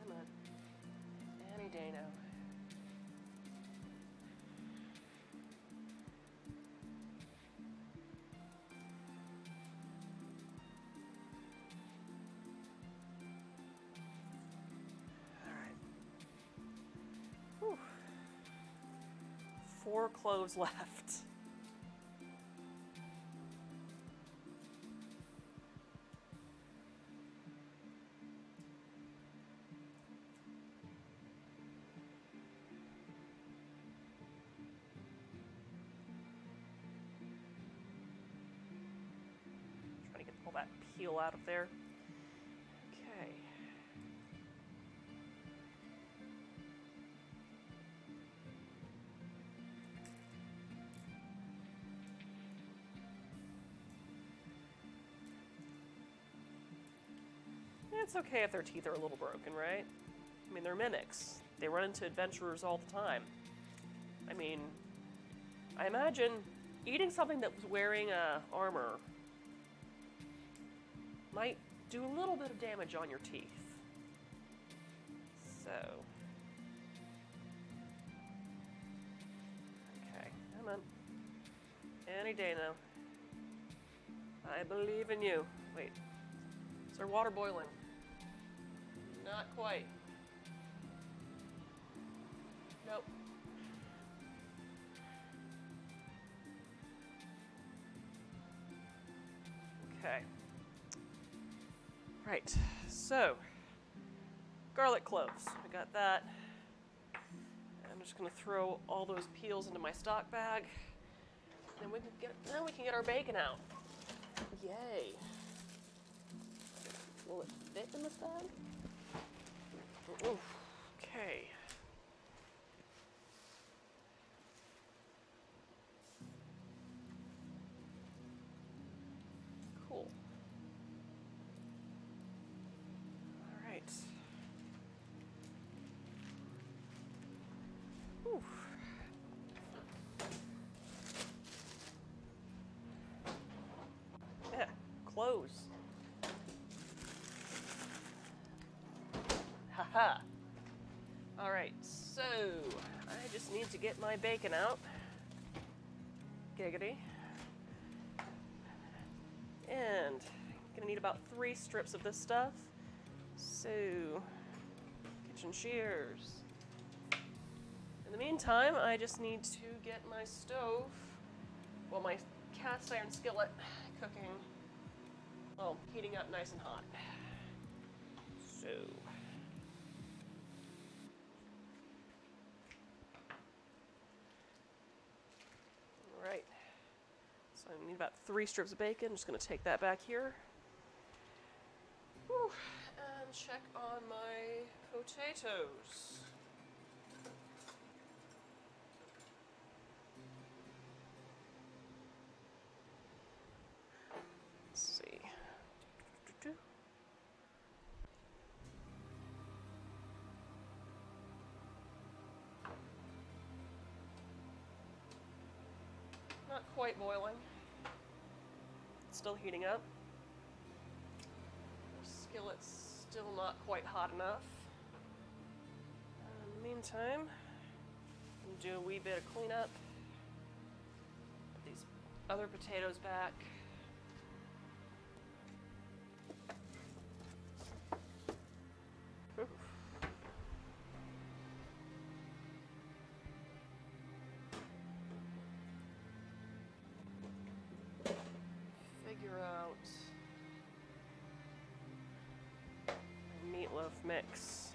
S1: Come on. Any day now. Whew. 4 cloves left. Trying to get all that peel out of there. Okay. It's okay if their teeth are a little broken, right? I mean, they're mimics. They run into adventurers all the time. I mean, I imagine eating something that was wearing armor might do a little bit of damage on your teeth. So, Come on. Any day now. I believe in you. Wait. Is there water boiling? Not quite. Nope. Okay. Right. So, garlic cloves. I got that. I'm just gonna throw all those peels into my stock bag. And we can get our bacon out. Yay. Will it fit in this bag? Oof. Okay. Cool. All right. Oof. Yeah, close. Haha. All right, so I just need to get my bacon out. Giggity. And I'm gonna need about 3 strips of this stuff. So, kitchen shears. In the meantime, I just need to get my stove, well, my cast iron skillet cooking, well, heating up nice and hot. So, all right. So I need about 3 strips of bacon. Just gonna take that back here. Whew. And check on my potatoes. Let's see. Not quite boiling. It's still heating up. The skillet's still not quite hot enough. In the meantime, I'm gonna do a wee bit of cleanup. Put these other potatoes back. Oof. Figure out my meatloaf mix.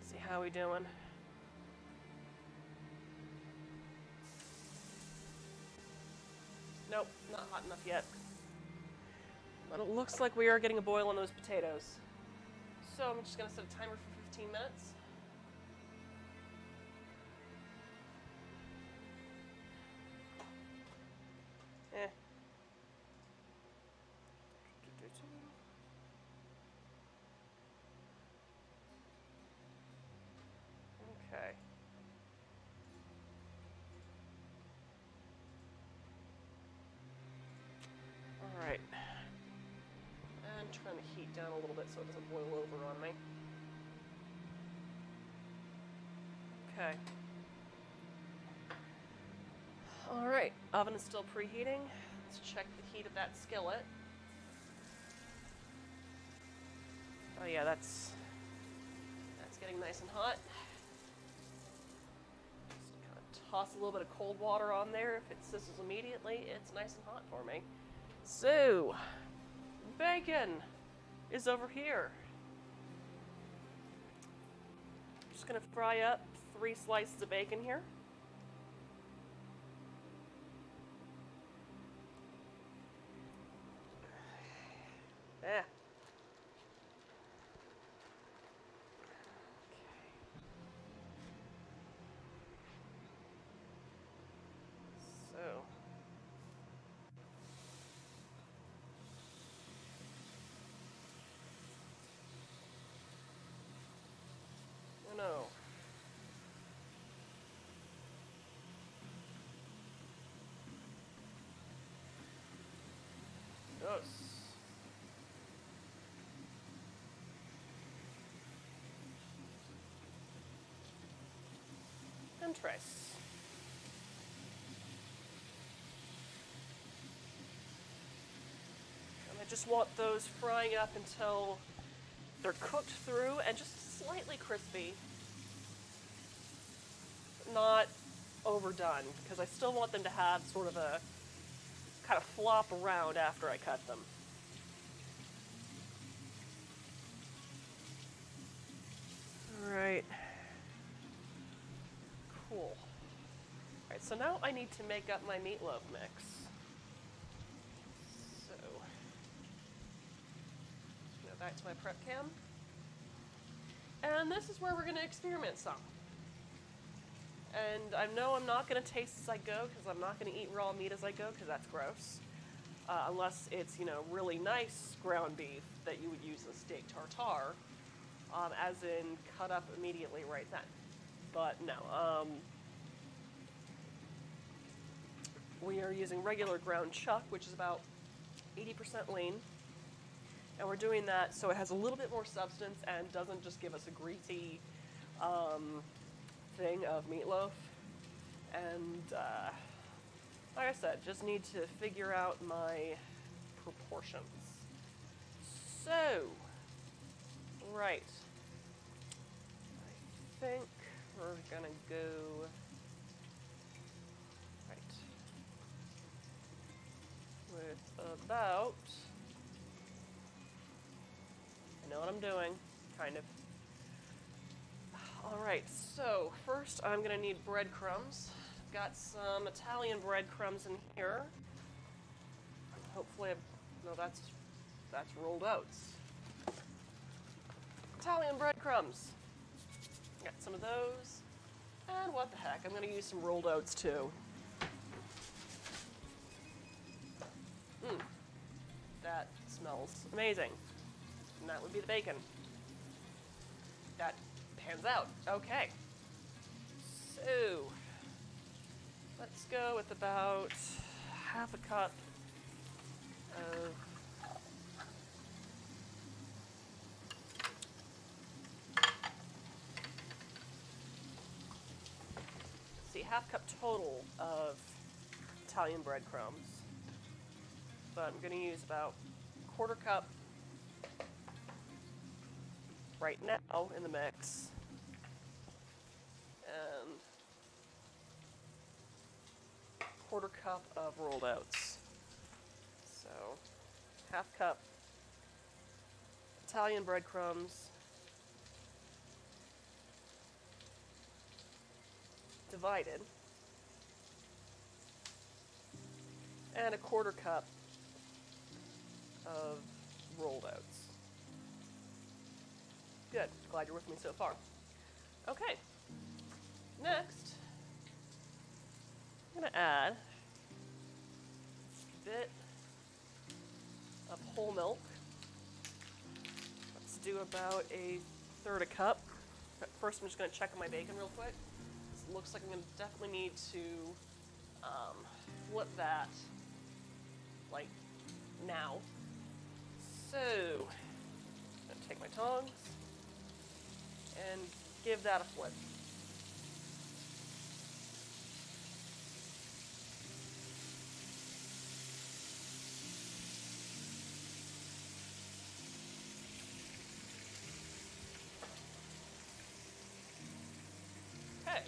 S1: See how we doing. Nope, not hot enough yet. But it looks like we are getting a boil on those potatoes. So I'm just gonna set a timer for 15 minutes. Okay. All right. I'm trying to heat down a little bit so it doesn't boil over on me. Okay. All right, oven is still preheating. Let's check the heat of that skillet. Oh yeah, that's getting nice and hot. Just kind of toss a little bit of cold water on there. If it sizzles immediately, it's nice and hot for me. So, bacon is over here. Just gonna fry up 3 slices of bacon here. Yeah. So. Oh no. Yes. And trace. Just want those frying up until they're cooked through and just slightly crispy. Not overdone, because I still want them to have sort of a kind of flop around after I cut them. Alright. Cool. Alright, so now I need to make up my meatloaf mix. So, go back to my prep cam. And this is where we're going to experiment some. And I know I'm not going to taste as I go, because I'm not going to eat raw meat as I go, because that's gross. Unless it's, you know, really nice ground beef that you would use in steak tartare, as in cut up immediately right then. But no, we are using regular ground chuck, which is about 80% lean. And we're doing that so it has a little bit more substance and doesn't just give us a greasy thing of meatloaf. And like I said, just need to figure out my proportions. So, right. I think we're gonna go right with about, I know what I'm doing, kind of. Alright, so first I'm gonna need breadcrumbs. Got some Italian breadcrumbs in here. Hopefully, no, that's rolled oats. Italian breadcrumbs. Got some of those. And what the heck, I'm going to use some rolled oats too. That smells amazing. And that would be the bacon. That pans out. Okay. So, let's go with about half a cup of half cup total of Italian breadcrumbs, but I'm going to use about a quarter cup right now in the mix, and a quarter cup of rolled oats. So half cup Italian breadcrumbs divided, and a quarter cup of rolled oats. Good, glad you're with me so far. Okay, next, I'm gonna add a bit of whole milk. Let's do about a third a cup. But first I'm just gonna check on my bacon real quick. Looks like I'm going to definitely need to flip that, like, now. So, I'm going to take my tongs and give that a flip. Okay.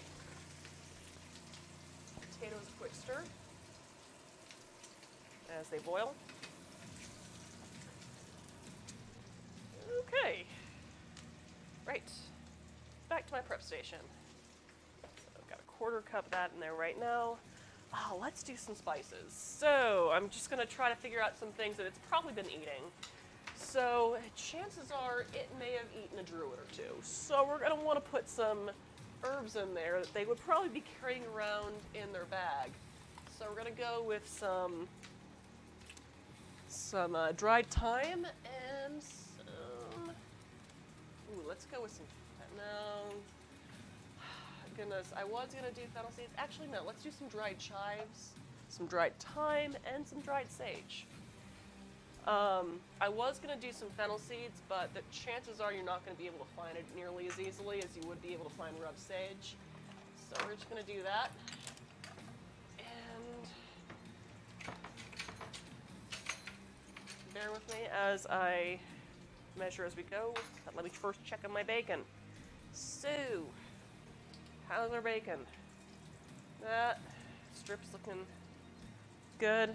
S1: Potatoes a quick stir as they boil. Okay, right, back to my prep station. So I've got a quarter cup of that in there right now. Oh, let's do some spices. So I'm just gonna try to figure out some things that it's probably been eating. So chances are it may have eaten a druid or two. So we're gonna wanna put some herbs in there that they would probably be carrying around in their bag. So we're gonna go with some dried thyme and some, ooh, let's go with some, no, goodness, I was gonna do fennel seeds. Actually, no, let's do some dried chives, some dried thyme, and some dried sage. I was gonna do some fennel seeds, but the chances are you're not gonna be able to find it nearly as easily as you would be able to find rubbed sage. So we're just gonna do that. And bear with me as I measure as we go. But let me first check on my bacon. So, how's our bacon? That strip's looking good.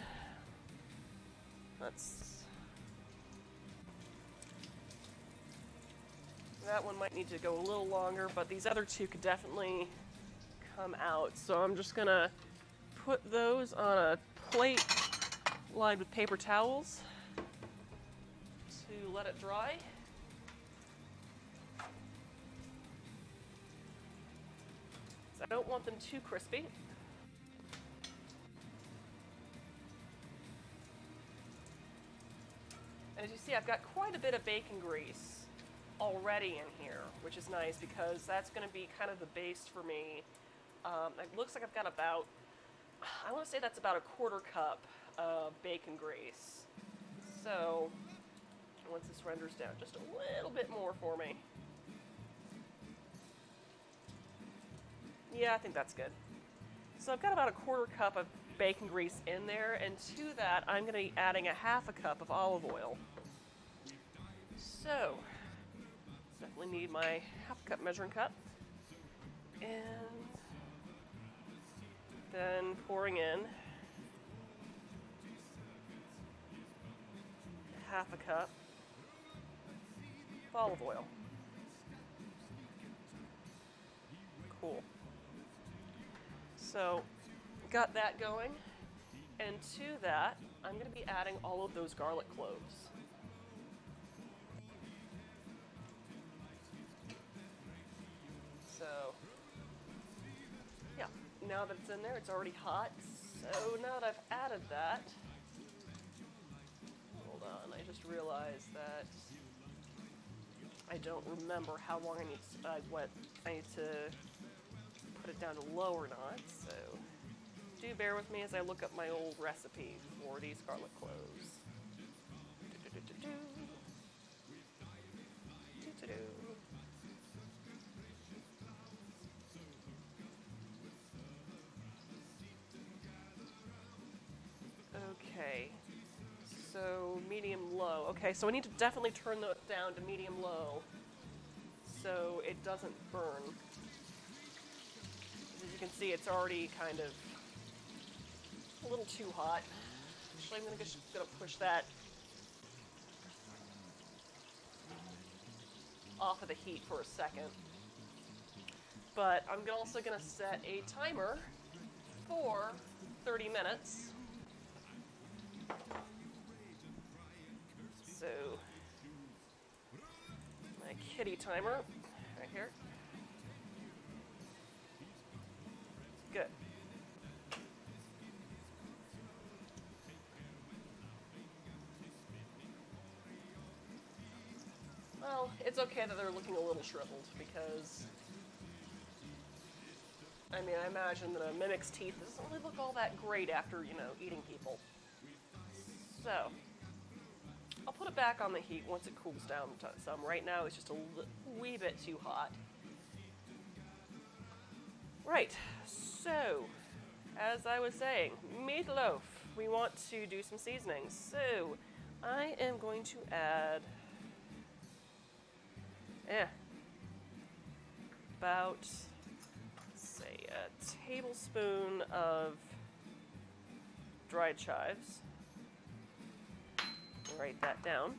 S1: That one might need to go a little longer, but these other two could definitely come out. So I'm just gonna put those on a plate lined with paper towels to let it dry. So I don't want them too crispy. And as you see, I've got quite a bit of bacon grease already in here, which is nice because that's going to be kind of the base for me. It looks like I've got about, I want to say that's about a 1/4 cup of bacon grease. So once this renders down, just a little bit more for me. Yeah, I think that's good. So I've got about a 1/4 cup of bacon grease in there, and to that I'm going to be adding a 1/2 cup of olive oil. So definitely need my 1/2 cup measuring cup, and then pouring in 1/2 cup of olive oil. Cool. So got that going, and to that I'm going to be adding all of those garlic cloves. So yeah, now that it's in there, it's already hot. So now that I've added that, hold on, I just realized that I don't remember how long I need to put it down to low or not, so do bear with me as I look up my old recipe for these garlic cloves. Okay, so medium-low. Okay, so I need to definitely turn that down to medium-low so it doesn't burn. As you can see, it's already kind of a little too hot. Actually, I'm just gonna push that off of the heat for a second. But I'm also gonna set a timer for 30 minutes. So, my kitty timer right here. Good. Well, it's okay that they're looking a little shriveled because, I mean, I imagine that a mimic's teeth doesn't really look all that great after, you know, eating people. So, I'll put it back on the heat once it cools down some. Right now it's just a wee bit too hot. Right, so, as I was saying, meatloaf. We want to do some seasonings. So, I am going to add about, say, a tablespoon of dried chives. Write that down.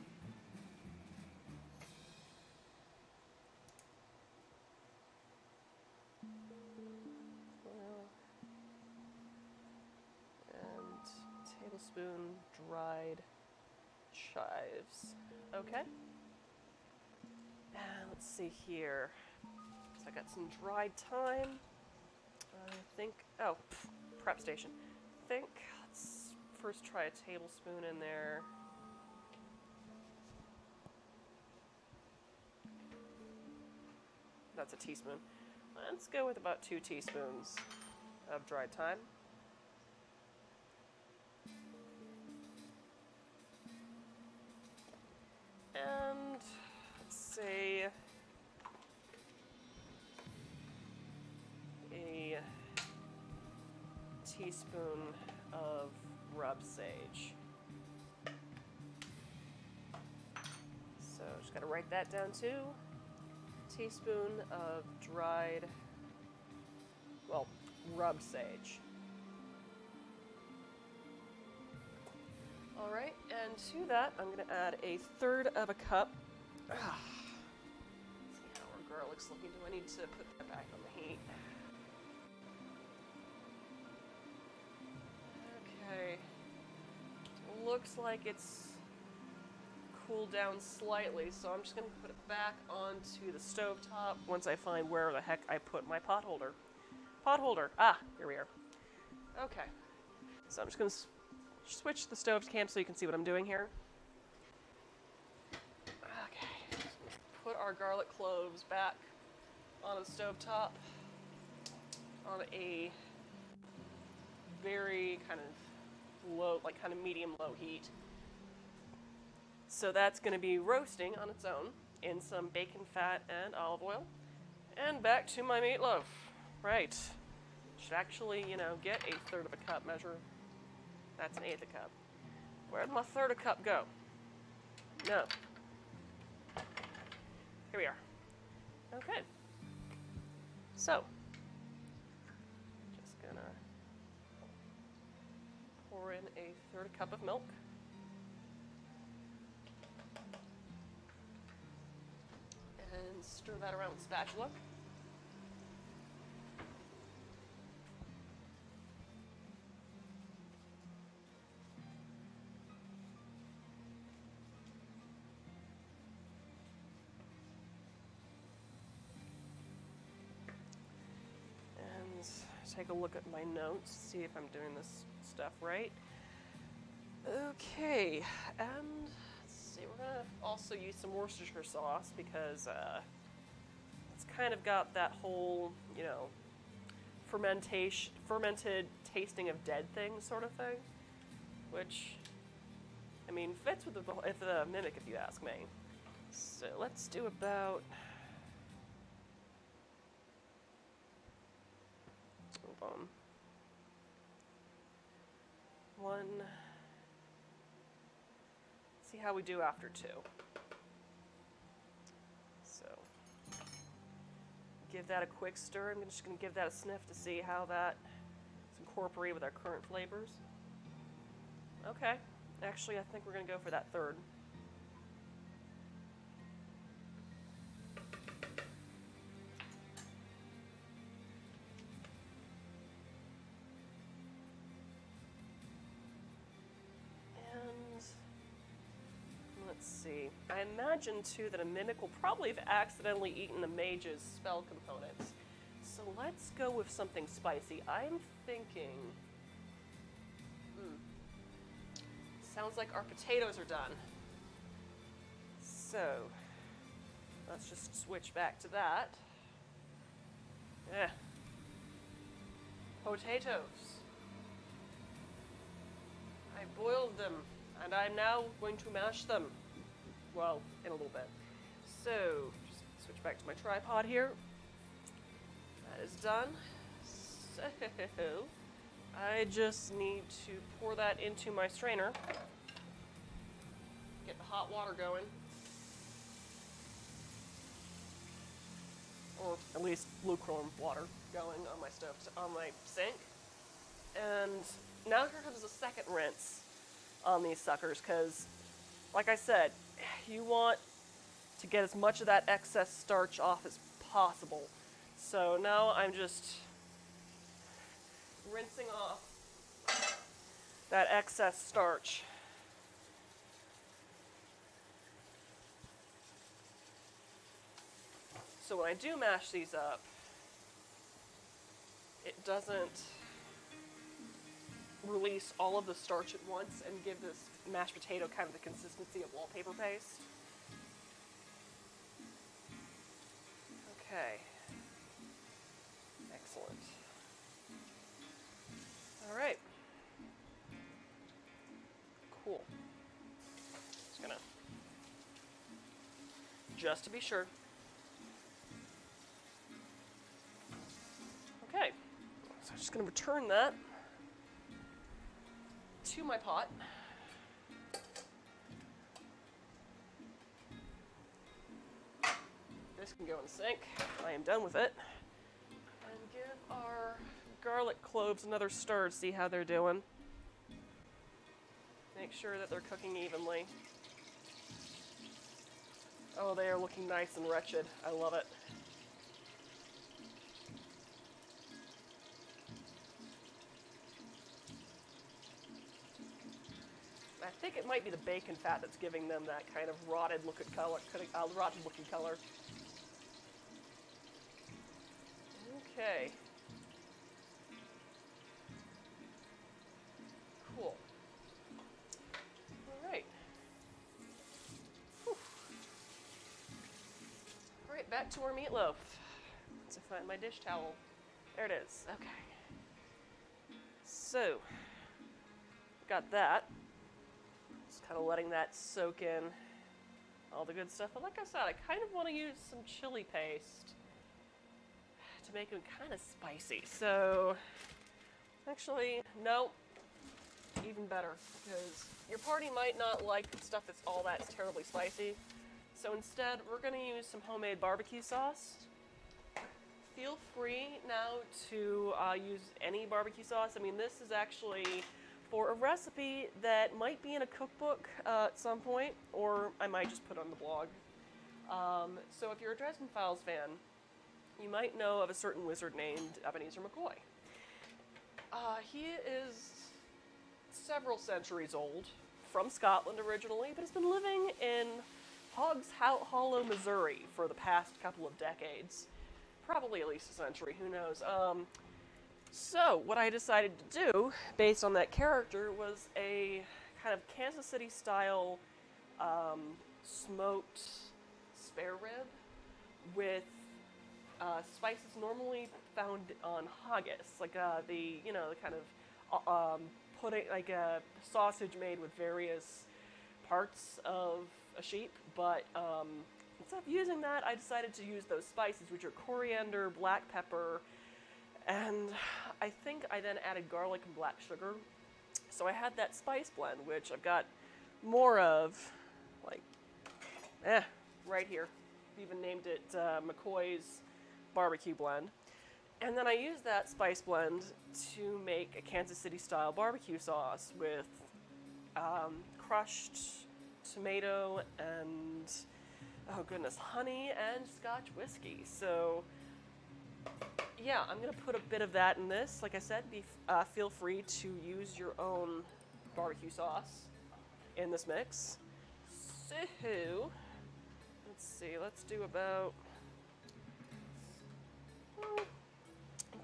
S1: And tablespoon dried chives. Okay. And let's see here. So I got some dried thyme. I think, oh, prep station. I think, let's first try a tablespoon in there. That's a teaspoon. Let's go with about 2 teaspoons of dried thyme. And let's say a teaspoon of rub sage. Gotta write that down too. Teaspoon of dried, well, rubbed sage. All right, and to that, I'm gonna add 1/3 of a cup. See how our garlic's looking. Do I need to put that back on the heat? Okay. Looks like it's cooled down slightly, so I'm just gonna put it back onto the stovetop once I find where the heck I put my pot holder. Pot holder! Ah, here we are. Okay. So I'm just gonna switch the stove cam so you can see what I'm doing here. Okay. Put our garlic cloves back on the stovetop on a very kind of low, like kind of medium-low heat. So that's going to be roasting on its own in some bacon fat and olive oil. And back to my meatloaf. Right. Should actually, you know, get 1/3 of a cup measure. That's 1/8 a cup. Where'd my 1/3 a cup go? No. Here we are. Okay. So, just gonna pour in 1/3 a cup of milk. And stir that around with a spatula. And take a look at my notes, see if I'm doing this stuff right. Okay, and let's see, we're gonna also use some Worcestershire sauce because it's kind of got that whole, you know, fermented tasting of dead things sort of thing, which, I mean, fits with the mimic if you ask me. So let's do about, hold on, one. See how we do after 2. So, give that a quick stir. I'm just going to give that a sniff to see how that is incorporated with our current flavors. Okay, actually I think we're going to go for that 1/3. Let's see. I imagine, too, that a mimic will probably have accidentally eaten the mage's spell components. So let's go with something spicy. I'm thinking... Sounds like our potatoes are done. So, let's just switch back to that. Yeah. Potatoes. I boiled them, and I'm now going to mash them. Well, in a little bit. So, just switch back to my tripod here. That is done. So, I just need to pour that into my strainer. Get the hot water going. Or at least lukewarm water going on my stove, on my sink. And now here comes the second rinse on these suckers, because, like I said, you want to get as much of that excess starch off as possible. So now I'm just rinsing off that excess starch. So when I do mash these up, it doesn't release all of the starch at once and give this mashed potato kind of the consistency of wallpaper paste. Okay. Excellent. All right. Cool. Just to be sure. Okay. So I'm just gonna return that to my pot. this can go in the sink. I am done with it. And give our garlic cloves another stir to see how they're doing. Make sure that they're cooking evenly. Oh, they are looking nice and wretched. I love it. I think it might be the bacon fat that's giving them that kind of rotted looking color. Okay. Cool. All right. Whew. All right, back to our meatloaf. Let's find my dish towel. There it is. Okay. So, got that. Just kind of letting that soak in all the good stuff. But like I said, I kind of want to use some chili paste to make them kind of spicy. So, actually, no, even better, because your party might not like stuff that's all that terribly spicy. So instead, we're going to use some homemade barbecue sauce. Feel free now to use any barbecue sauce. I mean, this is actually for a recipe that might be in a cookbook at some point, or I might just put on the blog. So if you're a Dresden Files fan, you might know of a certain wizard named Ebenezer McCoy. He is several centuries old, from Scotland originally, but has been living in Hogs Hollow, Missouri for the past couple of decades. Probably at least a century, who knows. So, what I decided to do, based on that character, was a kind of Kansas City style smoked spare rib with spices normally found on haggis, like the kind of pudding, like a sausage made with various parts of a sheep, but instead of using that, I decided to use those spices, which are coriander, black pepper, and I think I then added garlic and black sugar. So I had that spice blend, which I've got more of, like, right here. Even named it McCoy's Barbecue Blend. And then I used that spice blend to make a Kansas City style barbecue sauce with crushed tomato and, oh goodness, honey and Scotch whiskey. So yeah, I'm going to put a bit of that in this. Like I said, feel free to use your own barbecue sauce in this mix. So, let's see, let's do about,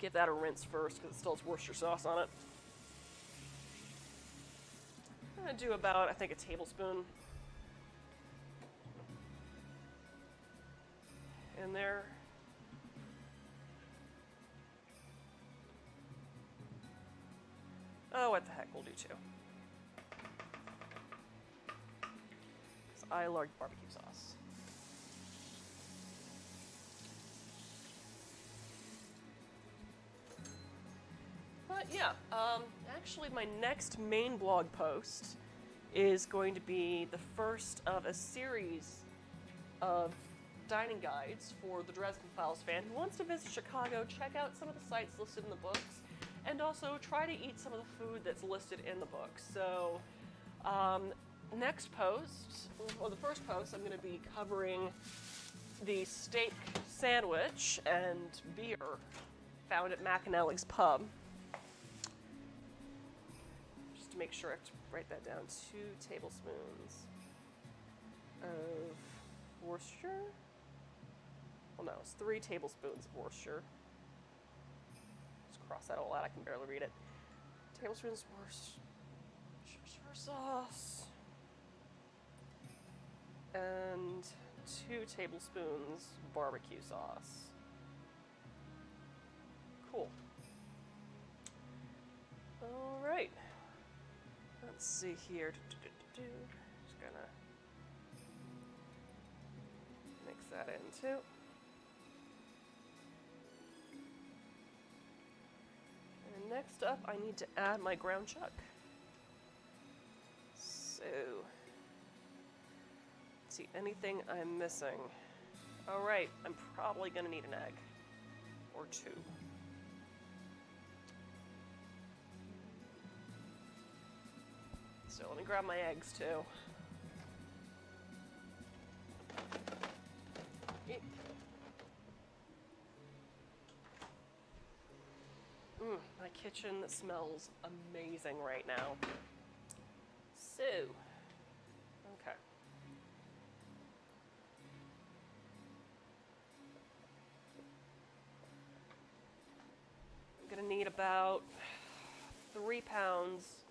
S1: give that a rinse first because it still has Worcestershire sauce on it. I'm going to do about, I think, a tablespoon in there. Oh, what the heck, we'll do two. Because I like barbecue sauce. But yeah, actually my next main blog post is going to be the first of a series of dining guides for the Dresden Files fan who wants to visit Chicago, check out some of the sites listed in the books, and also try to eat some of the food that's listed in the book. So, next post, or the first post, I'm going to be covering the steak sandwich and beer found at McAnally's Pub. Just to make sure I have to write that down. 2 tablespoons of Worcestershire. Well, no, it's 3 tablespoons of Worcestershire. Cross that all out, I can barely read it. Tablespoons of Worcestershire sauce. And 2 tablespoons barbecue sauce. Cool. Alright. Let's see here. Just gonna mix that in too. Next up, I need to add my ground chuck. So, let's see, anything I'm missing? Alright, I'm probably gonna need an egg. Or two. So let me grab my eggs too. My kitchen smells amazing right now. So, okay. I'm gonna need about 3 pounds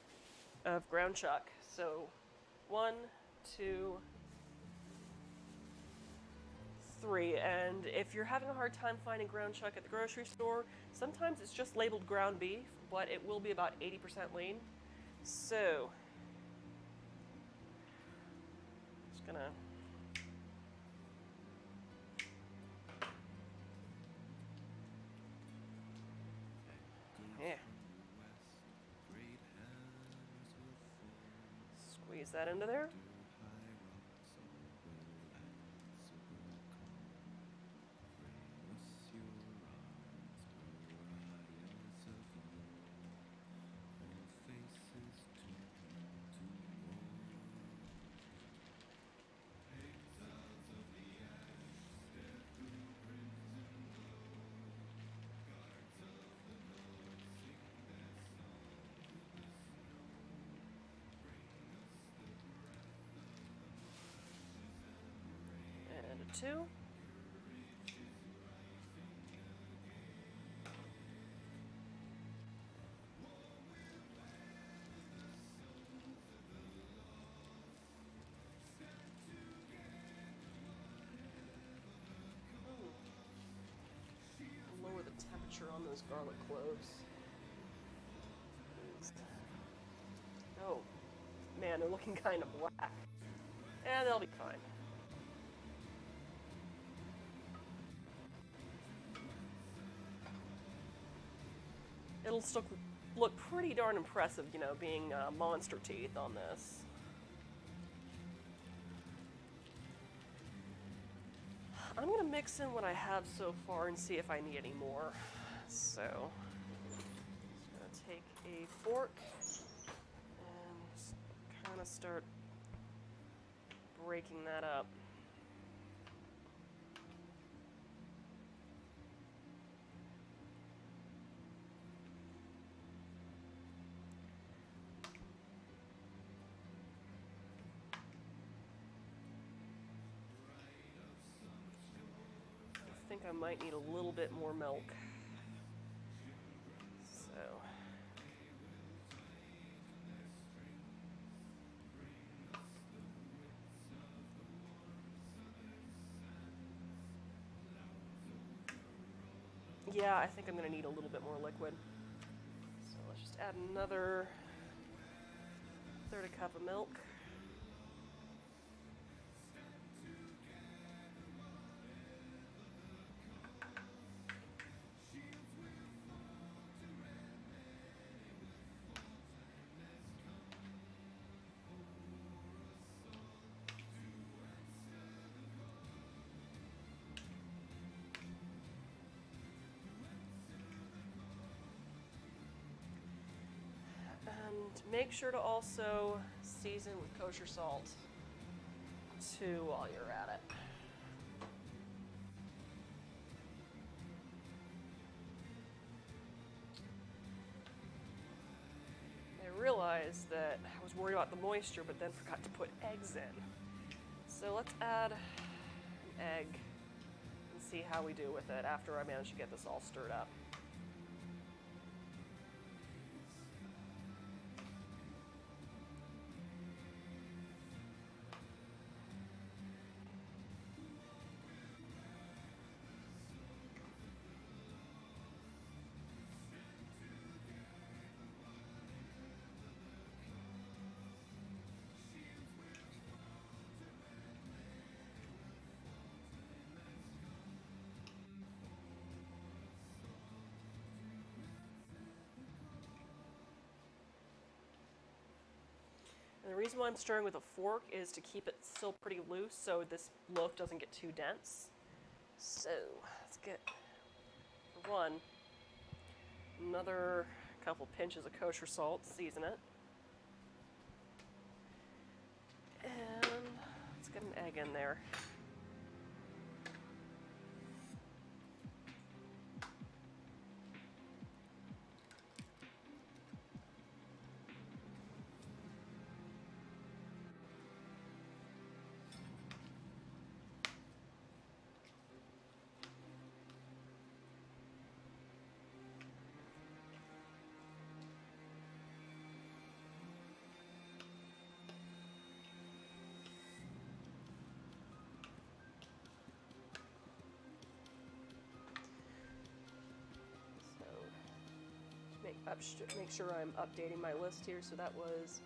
S1: of ground chuck. So 1, 2, 3. And if you're having a hard time finding ground chuck at the grocery store, sometimes it's just labeled ground beef, but it will be about 80% lean. So, just gonna squeeze that into there. And a 2. Lower the temperature on those garlic cloves. Oh, man, they're looking kind of black. And they'll be fine. It'll still look pretty darn impressive, you know, being monster teeth on this. I'm gonna mix in what I have so far and see if I need any more. So, just gonna take a fork and kind of start breaking that up. I think I might need a little bit more milk. So, yeah, I think I'm going to need a little bit more liquid. So let's just add another 1/3 cup of milk. And make sure to also season with kosher salt too while you're at it. I realized that I was worried about the moisture, but then forgot to put eggs in. So let's add an egg and see how we do with it after I manage to get this all stirred up. And the reason why I'm stirring with a fork is to keep it still pretty loose so this loaf doesn't get too dense. So let's get, for one, another couple pinches of kosher salt, season it. And let's get an egg in there. Make sure I'm updating my list here. So that was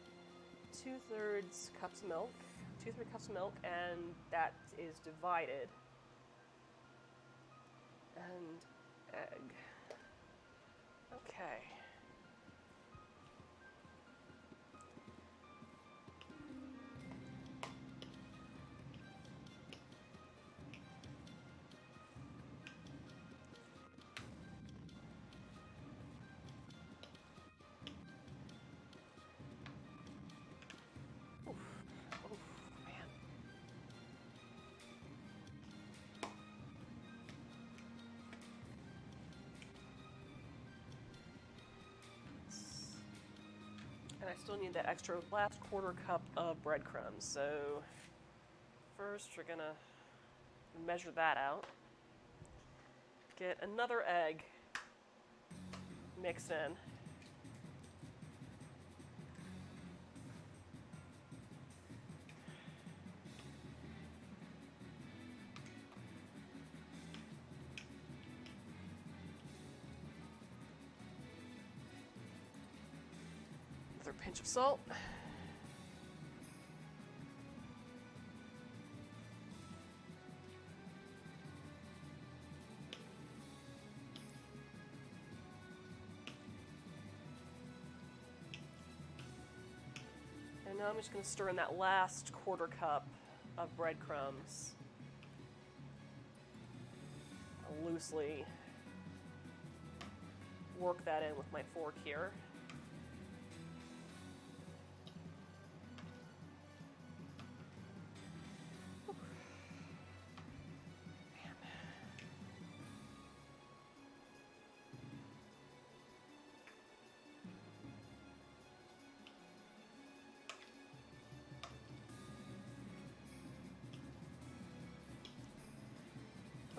S1: 2/3 cups of milk, 2/3 cups of milk, and that is divided. And egg. Okay. And I still need that extra last quarter cup of breadcrumbs. So first we're gonna measure that out. Get another egg mixed in. Another pinch of salt. And now I'm just going to stir in that last quarter cup of breadcrumbs. I'll loosely work that in with my fork here.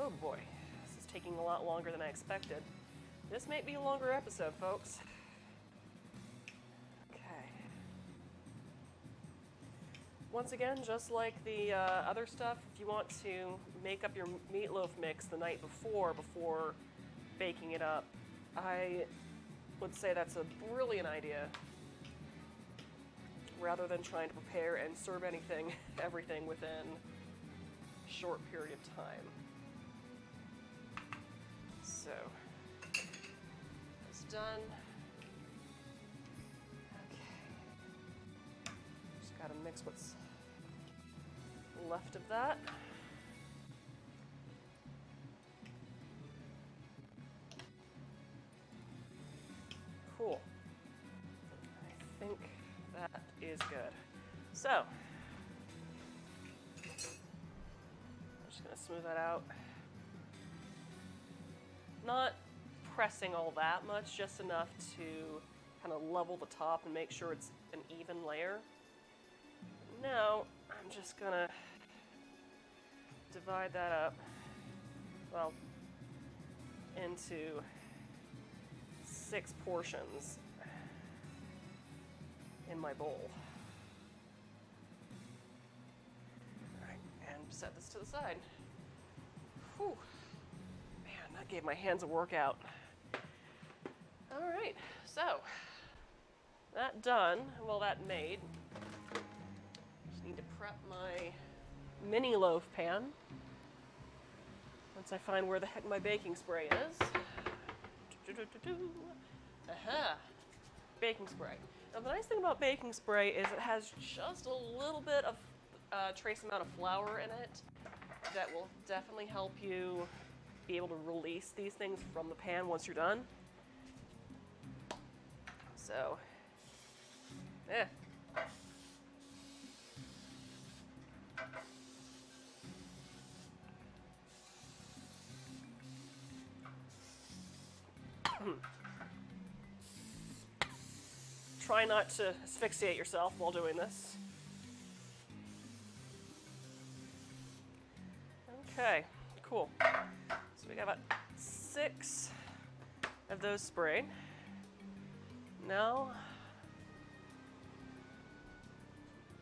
S1: Oh boy, this is taking a lot longer than I expected. This may be a longer episode, folks. Okay. Once again, just like the other stuff, if you want to make up your meatloaf mix the night before baking it up, I would say that's a brilliant idea. Rather than trying to prepare and serve everything within a short period of time. So, it's done. Okay. Just gotta mix what's left of that. Cool. I think that is good. So, I'm just gonna smooth that out. Not pressing all that much, just enough to kind of level the top and make sure it's an even layer. Now, I'm just gonna divide that up, well, into 6 portions in my bowl. All right, and set this to the side. Whew. That gave my hands a workout. All right, so that done, well, that made. Just need to prep my mini loaf pan. Once I find where the heck my baking spray is. Aha, baking spray. Now the nice thing about baking spray is it has just a little bit of trace amount of flour in it. that will definitely help you be able to release these things from the pan once you're done. So, yeah. Try not to asphyxiate yourself while doing this. Okay, cool. So we got about 6 of those sprayed. Now,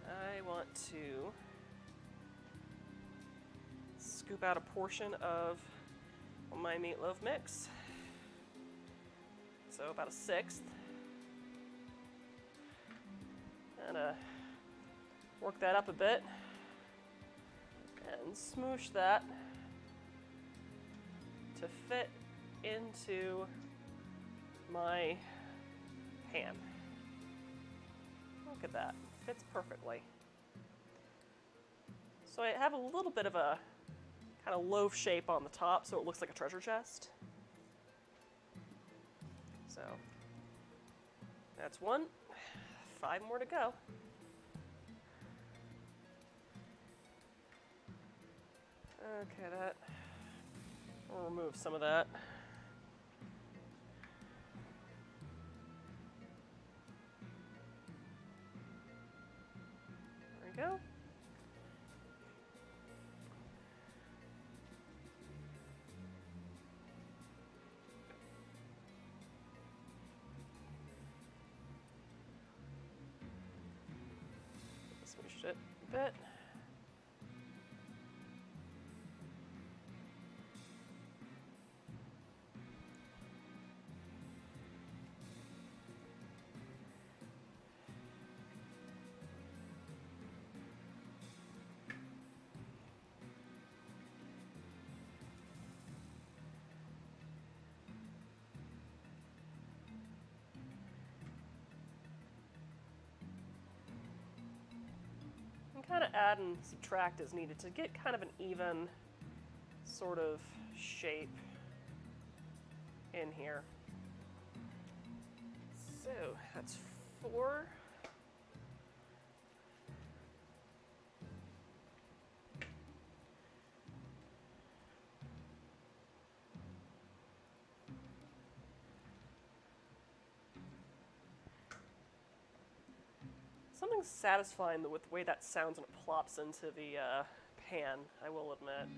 S1: I want to scoop out a portion of my meatloaf mix. So about a 1/6. And work that up a bit and smoosh that to fit into my pan. Look at that, fits perfectly. So I have a little bit of a kind of loaf shape on the top so it looks like a treasure chest. So that's 1, 5 more to go. Okay, we'll remove some of that. There we go. Smoosh it a bit. Kind of add and subtract as needed to get kind of an even sort of shape in here. So that's 4. Something satisfying with the way that sounds when it plops into the pan, I will admit.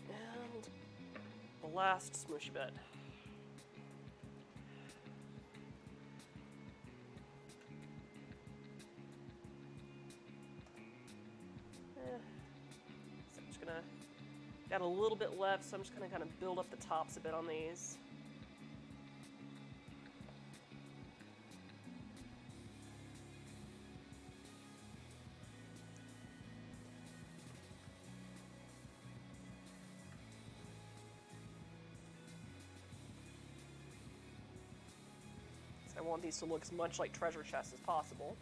S1: And the last smooshy bit. Got a little bit left, so I'm just going to kind of build up the tops a bit on these. So I want these to look as much like treasure chests as possible.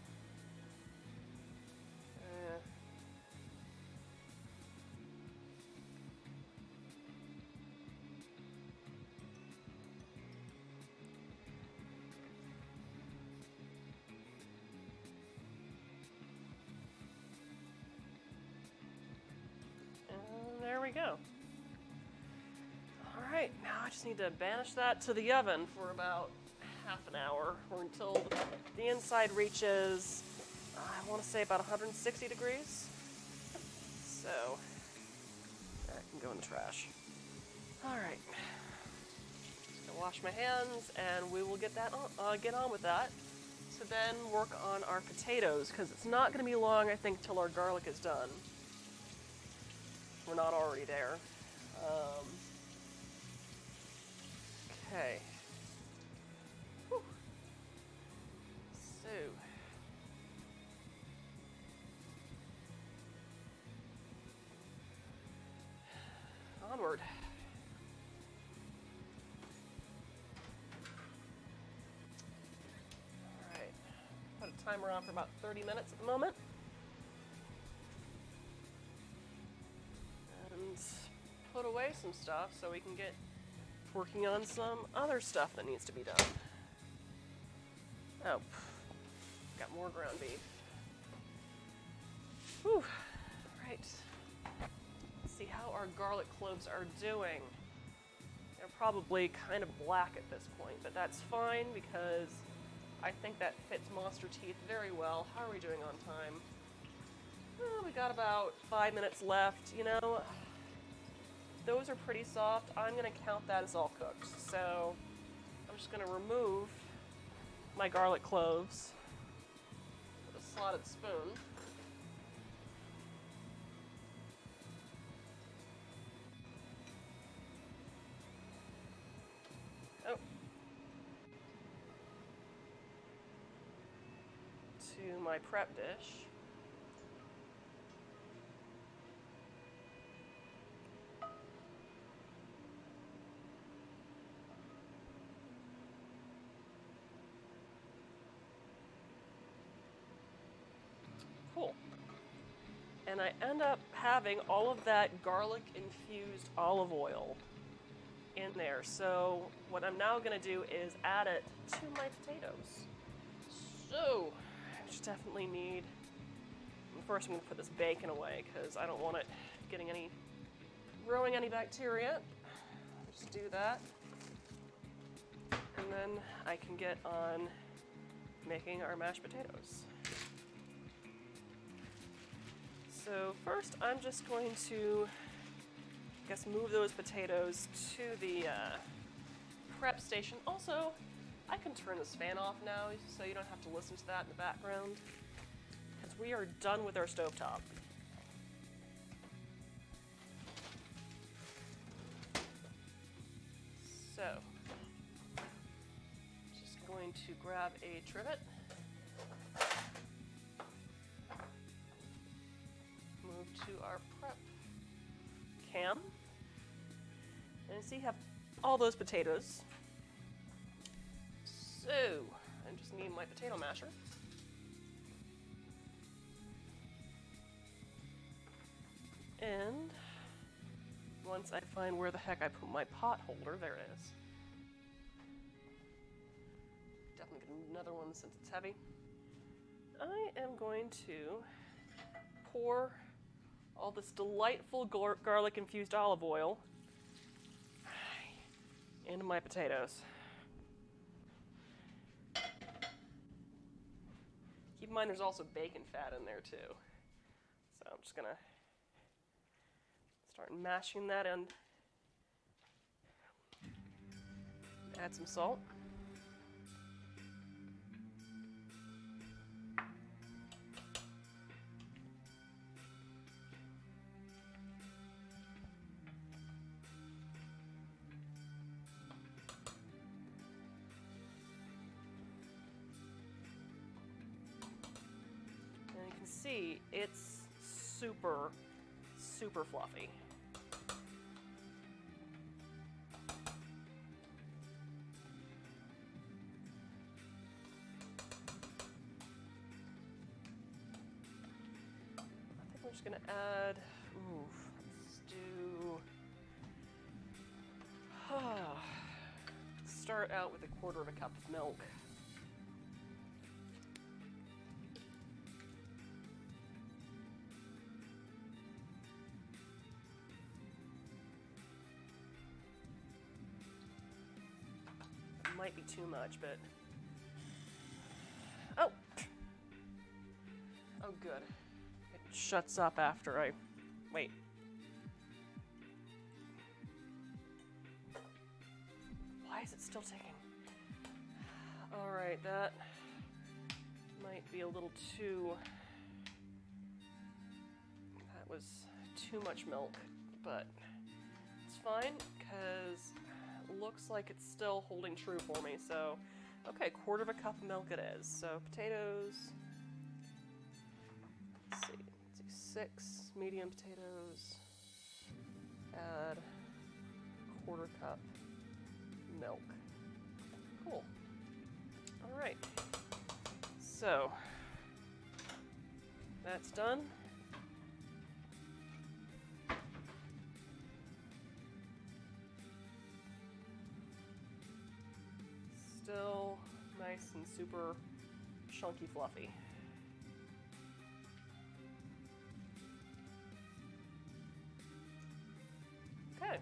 S1: There we go. All right, now I just need to banish that to the oven for about half an hour or until the inside reaches, I want to say about 160 degrees. So that can go in the trash. All right, just gonna wash my hands and we will get on with that. So then work on our potatoes because it's not going to be long, I think, till our garlic is done. We're not already there. Okay. Whew. So, Lord. Alright. Put a timer on for about 30 minutes at the moment. And put away some stuff so we can get working on some other stuff that needs to be done. Oh, got more ground beef. Whew. Right. Let's see how our garlic cloves are doing. They're probably kind of black at this point, but that's fine because I think that fits monster teeth very well. How are we doing on time? Oh, we got about 5 minutes left. You know, those are pretty soft. I'm going to count that as all cooked. So I'm just going to remove my garlic cloves with a slotted spoon. Oh. To my prep dish. Cool. And I end up having all of that garlic-infused olive oil in there. So what I'm now going to do is add it to my potatoes. So I just definitely need, first I'm going to put this bacon away because I don't want it growing any bacteria. Just do that. And then I can get on making our mashed potatoes. So first I'm just going to, I guess, move those potatoes to the prep station. Also, I can turn this fan off now so you don't have to listen to that in the background because we are done with our stovetop. So, just going to grab a trivet. Move to our prep cam. And see, you have all those potatoes. So, I just need my potato masher. And once I find where the heck I put my pot holder, there it is. Definitely get another one since it's heavy. I am going to pour all this delightful garlic-infused olive oil into my potatoes. Keep in mind there's also bacon fat in there too. So I'm just gonna start mashing that in. Add some salt. And you can see it's super, super fluffy. I think we're just gonna add, let's do, start out with 1/4 cup of milk. Might be too much, but oh good, it shuts up after I wait. Why is it still taking? All right, that might be a little too, that was too much milk, but it's fine because looks like it's still holding true for me. So, okay, 1/4 cup of milk it is. So potatoes, let's see 6 medium potatoes, add 1/4 cup milk. Cool. All right. So that's done. Still nice and super chunky fluffy. Okay.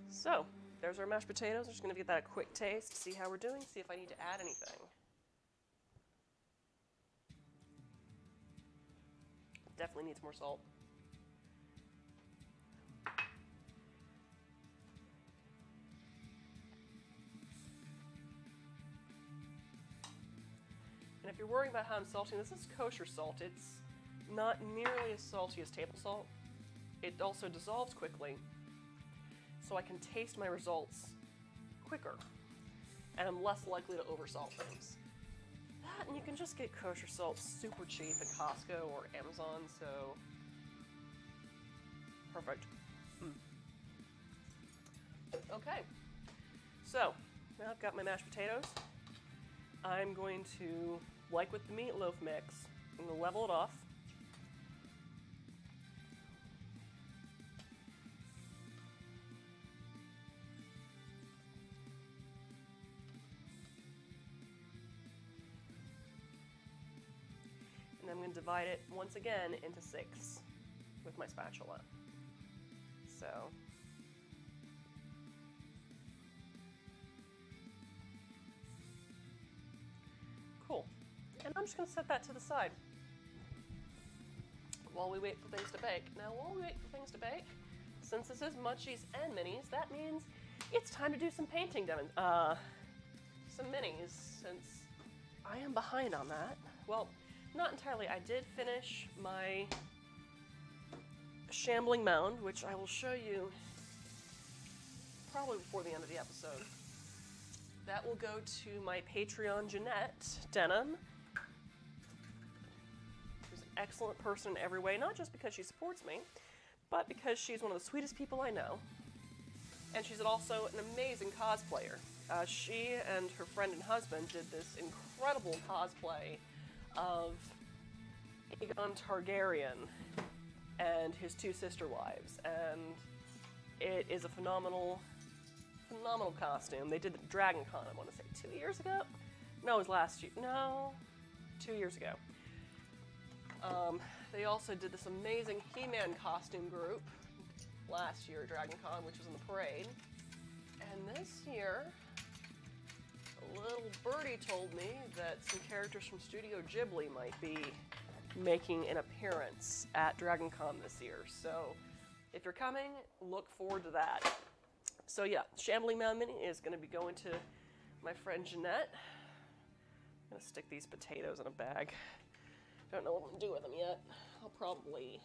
S1: So, there's our mashed potatoes. I'm just going to give that a quick taste, see how we're doing, see if I need to add anything. Definitely needs more salt. And if you're worrying about how I'm salting, this is kosher salt. It's not nearly as salty as table salt. It also dissolves quickly, so I can taste my results quicker, and I'm less likely to oversalt things. That, and you can just get kosher salt super cheap at Costco or Amazon, so perfect. Okay, so now I've got my mashed potatoes. I'm going to, like with the meatloaf mix, I'm going to level it off. And I'm going to divide it once again into 6 with my spatula. So cool. And I'm just going to set that to the side while we wait for things to bake. Now, while we wait for things to bake, since this is Munchies and Minis, that means it's time to do some painting, some minis, since I am behind on that. Well, not entirely. I did finish my shambling mound, which I will show you probably before the end of the episode. That will go to my Patreon, Jeanette Denham, who's an excellent person in every way, not just because she supports me, but because she's one of the sweetest people I know. And she's also an amazing cosplayer. She and her friend and husband did this incredible cosplay of Aegon Targaryen and his 2 sister wives, and it is a phenomenal costume. They did the Dragon Con, I want to say 2 years ago? No, it was last year. No, 2 years ago. They also did this amazing He-Man costume group last year at Dragon Con, which was in the parade. And this year, a little birdie told me that some characters from Studio Ghibli might be making an appearance at Dragon Con this year. So if you're coming, look forward to that. So yeah, Shambling Mound Mini is going to be going to my friend Jeanette. I'm going to stick these potatoes in a bag. Don't know what I'm going to do with them yet. I'll probably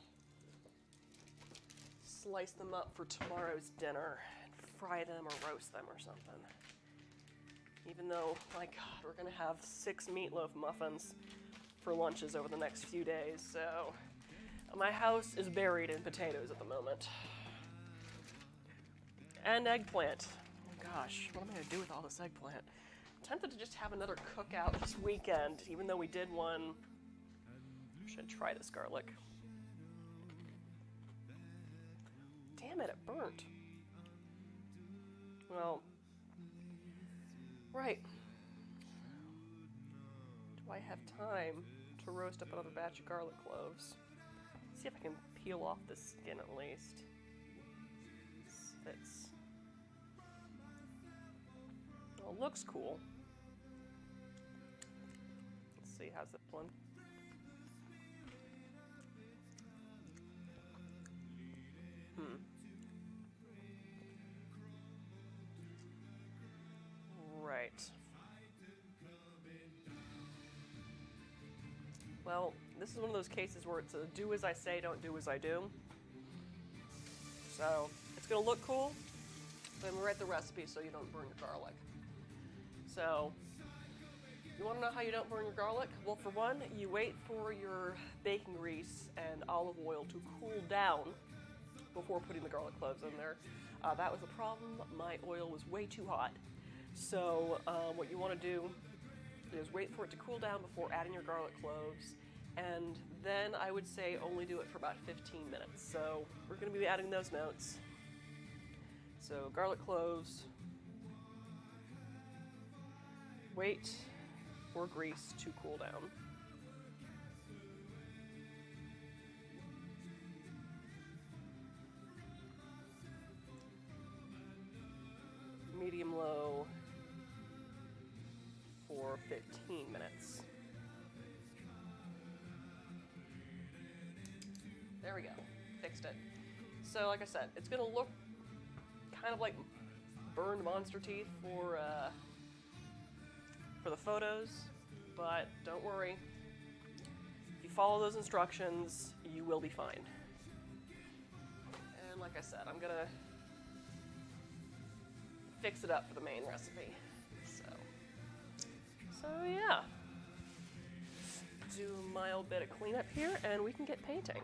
S1: slice them up for tomorrow's dinner and fry them or roast them or something. Even though, my God, we're going to have 6 meatloaf muffins for lunches over the next few days, so my house is buried in potatoes at the moment. And eggplant. Oh gosh, what am I going to do with all this eggplant? I'm tempted to just have another cookout this weekend, even though we did one. I should try this garlic. Damn it, it burnt. Well, right. Do I have time to roast up another batch of garlic cloves? See if I can peel off the skin at least. It's, well, it looks cool. Let's see, how's this one? Right. Well, this is one of those cases where it's a do as I say, don't do as I do. So, it's going to look cool, but I'm going to write the recipe so you don't burn your garlic. So, you want to know how you don't burn your garlic? Well, for one, you wait for your bacon grease and olive oil to cool down before putting the garlic cloves in there. That was a problem. My oil was way too hot. So what you want to do is wait for it to cool down before adding your garlic cloves, and then I would say only do it for about 15 minutes. So we're going to be adding those notes. So garlic cloves, wait for grease to cool down. Medium low for 15 minutes. There we go, fixed it. So like I said, it's gonna look kind of like burned monster teeth for the photos, but don't worry. If you follow those instructions, you will be fine. And like I said, I'm gonna fix it up for the main recipe. So yeah, do a mild bit of cleanup here and we can get painting.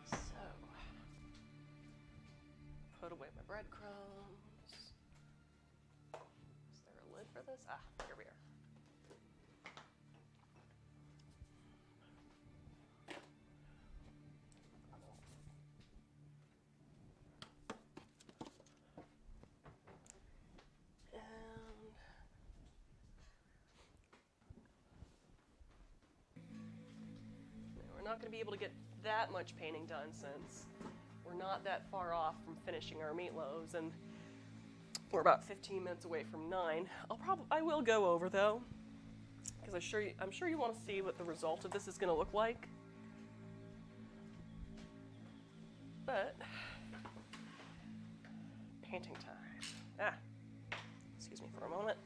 S1: So, put away my breadcrumbs. Is there a lid for this? Ah, here we are. We're not going to be able to get that much painting done since we're not that far off from finishing our meatloaves, and we're about 15 minutes away from 9. I will go over though, because I'm sure you want to see what the result of this is going to look like. But painting time. Excuse me for a moment.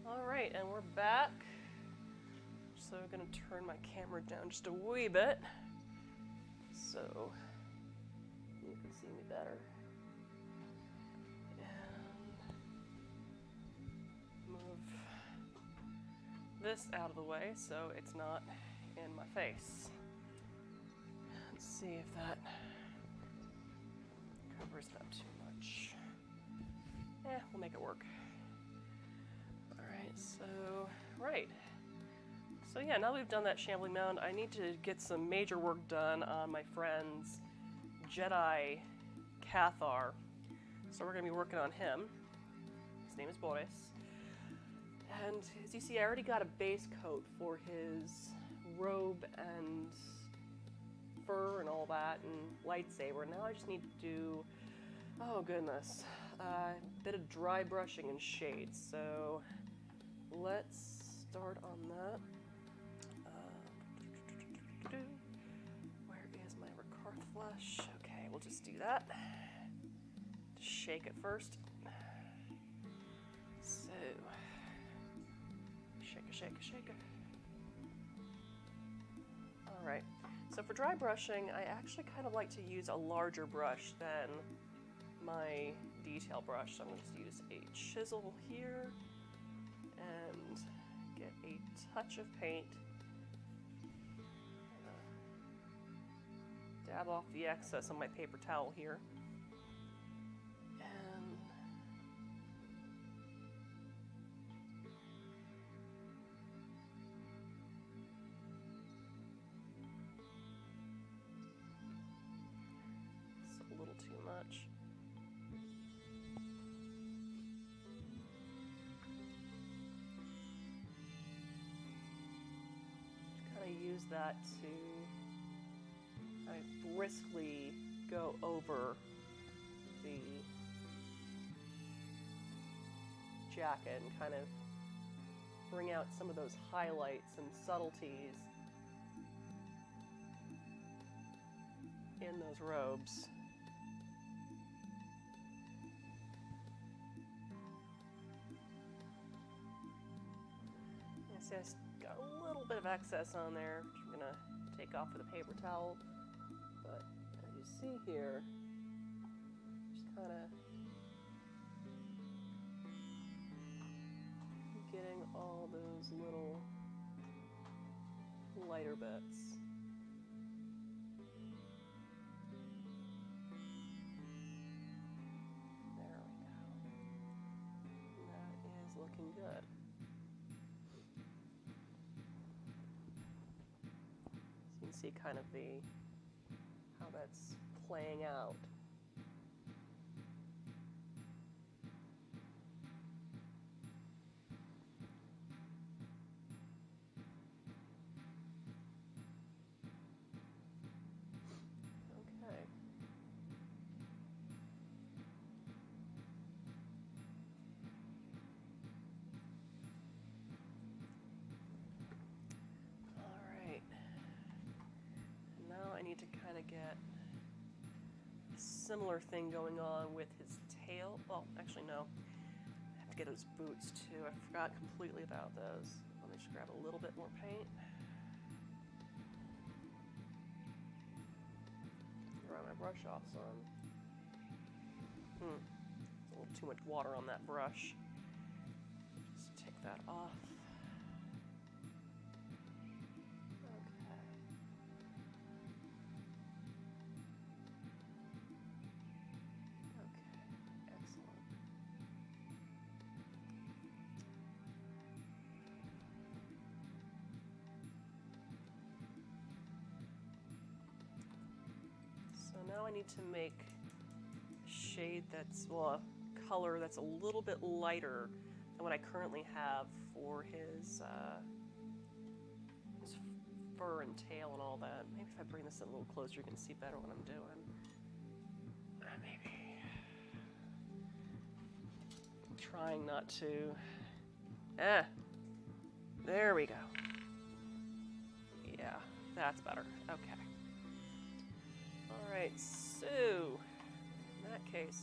S1: Alright, and we're back. So I'm going to turn my camera down just a wee bit so you can see me better. And move this out of the way so it's not in my face. Let's see if that covers it up too much. We'll make it work. So yeah, now that we've done that shambling mound, I need to get some major work done on my friend's Jedi Cathar. So we're going to be working on him. His name is Boris. And as you see, I already got a base coat for his robe and fur and all that, and lightsaber. Now I just need to do, oh goodness, a bit of dry brushing and shades. So let's start on that. Where is my Ricard flush? Okay, we'll just do that. Just shake it first. So, shake it. Alright, so for dry brushing, I actually kind of like to use a larger brush than my detail brush. So I'm going to use a chisel here and get a touch of paint. Dab off the excess on my paper towel here. And it's a little too much. Just kind of use that to briskly go over the jacket and kind of bring out some of those highlights and subtleties in those robes. Yes, yes, got a little bit of excess on there, which I'm gonna take off with a paper towel. But as you see here, just kind of getting all those little lighter bits. There we go. That is looking good. So you can see kind of how that's playing out. To kind of get a similar thing going on with his tail. Well, actually no. I have to get his boots too. I forgot completely about those. Let me just grab a little bit more paint. Dry my brush off some. A little too much water on that brush. Just take that off. Now I need to make a shade that's, well, a color that's a little bit lighter than what I currently have for his fur and tail and all that. Maybe if I bring this in a little closer, you can see better what I'm doing. Maybe. I'm trying not to. There we go. Yeah, that's better. Okay. Alright, so in that case,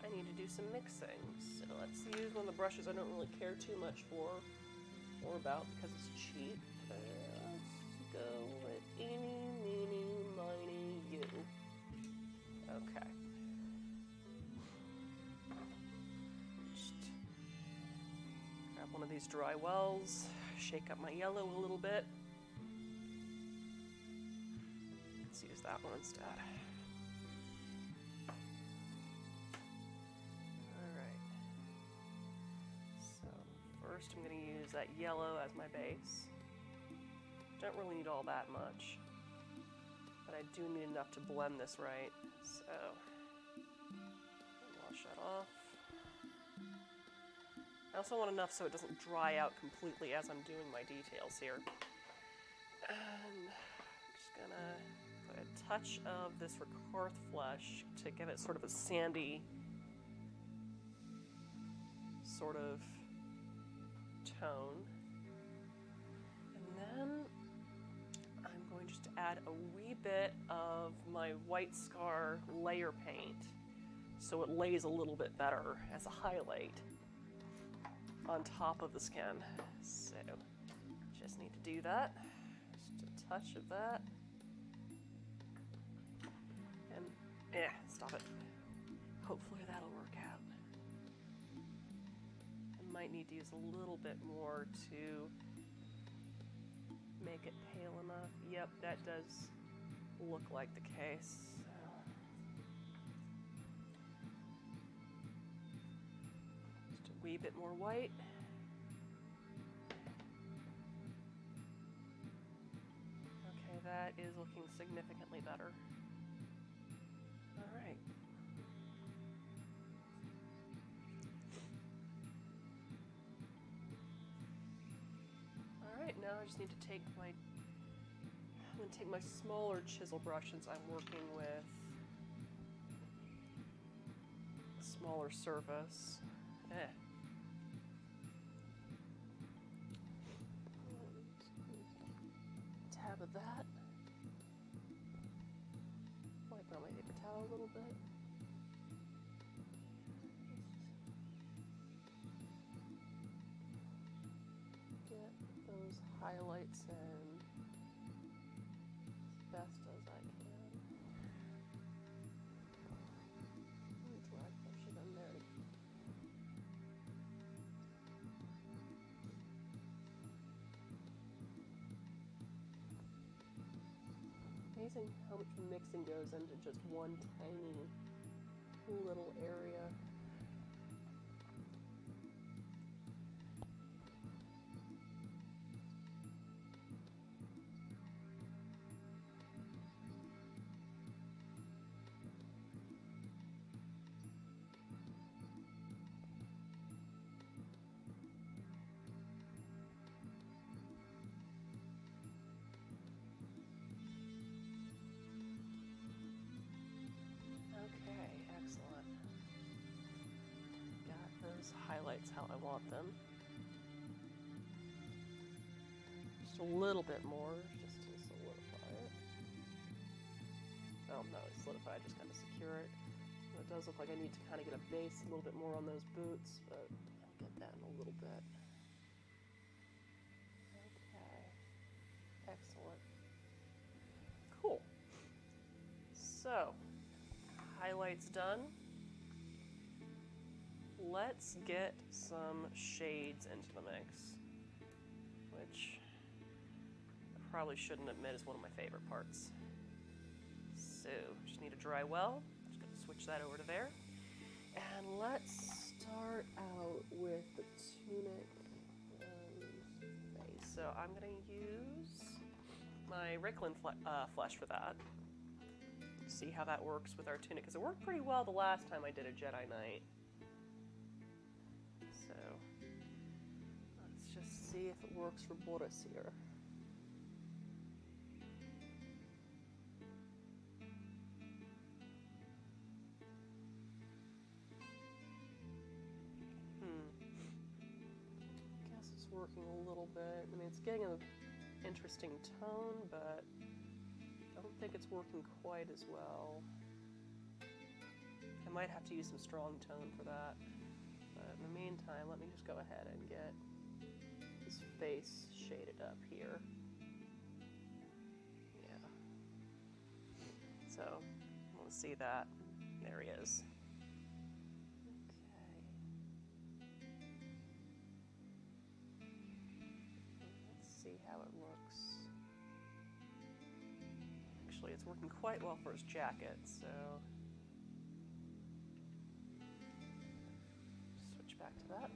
S1: I need to do some mixing. So let's use one of the brushes I don't really care too much for or about because it's cheap. Let's go with eeny, meeny, miny, you. Okay. Just grab one of these dry wells, shake up my yellow a little bit. Let's use that one instead. Alright. So first I'm going to use that yellow as my base. Don't really need all that much, but I do need enough to blend this right. So wash that off. I also want enough so it doesn't dry out completely as I'm doing my details here. And I'm just gonna put a touch of this Ricard Flesh to give it sort of a sandy sort of tone. And then I'm going just to add a wee bit of my White Scar layer paint so it lays a little bit better as a highlight on top of the skin. So just need to do that. Just a touch of that. And stop it. Hopefully that'll work out. I might need to use a little bit more to make it pale enough. Yep, that does look like the case. Just a wee bit more white. Okay, that is looking significantly better. All right. All right, now I just need to take my, I'm going to take my smaller chisel brush since I'm working with a smaller surface. dab of that. Wipe on my paper towel a little bit. Get those highlights in as best as I can. Dry brush it in there. Amazing how much mixing goes into just one tiny little area. Okay, excellent. Got those highlights how I want them. Just a little bit more, just to solidify it. Oh, no, solidify, just kind of secure it. It does look like I need to kind of get a base a little bit more on those boots, but I'll get that in a little bit. Okay, excellent. Cool. So, highlights done. Let's get some shades into the mix, which I probably shouldn't admit is one of my favorite parts. So, just need to dry well. Just gonna switch that over to there. And let's start out with the tunic face. So I'm gonna use my Ricklin flesh for that. See how that works with our tunic, because it worked pretty well the last time I did a Jedi Knight. So let's just see if it works for Boris here. Guess it's working a little bit. I mean, it's getting an interesting tone, but I don't think it's working quite as well. I might have to use some strong tone for that. But in the meantime, let me just go ahead and get his face shaded up here. Yeah. So, I want to see that. There he is. Okay. Let's see how it looks. Actually, it's working quite well for his jacket, so switch back to that.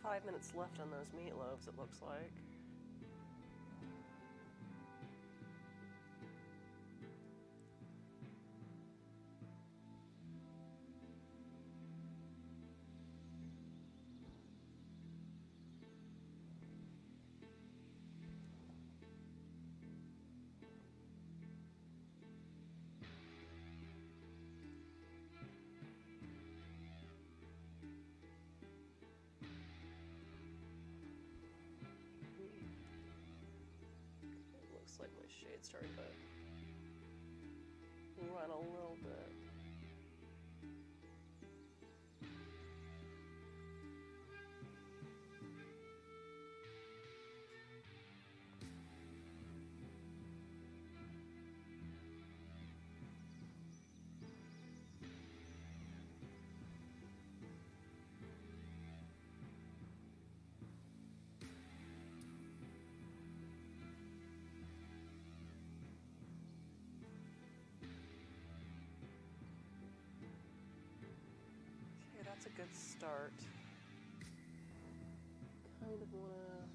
S1: 5 minutes left on those meatloaves, it looks like. Like my shade started to run a little bit. That's a good start. Kind of want to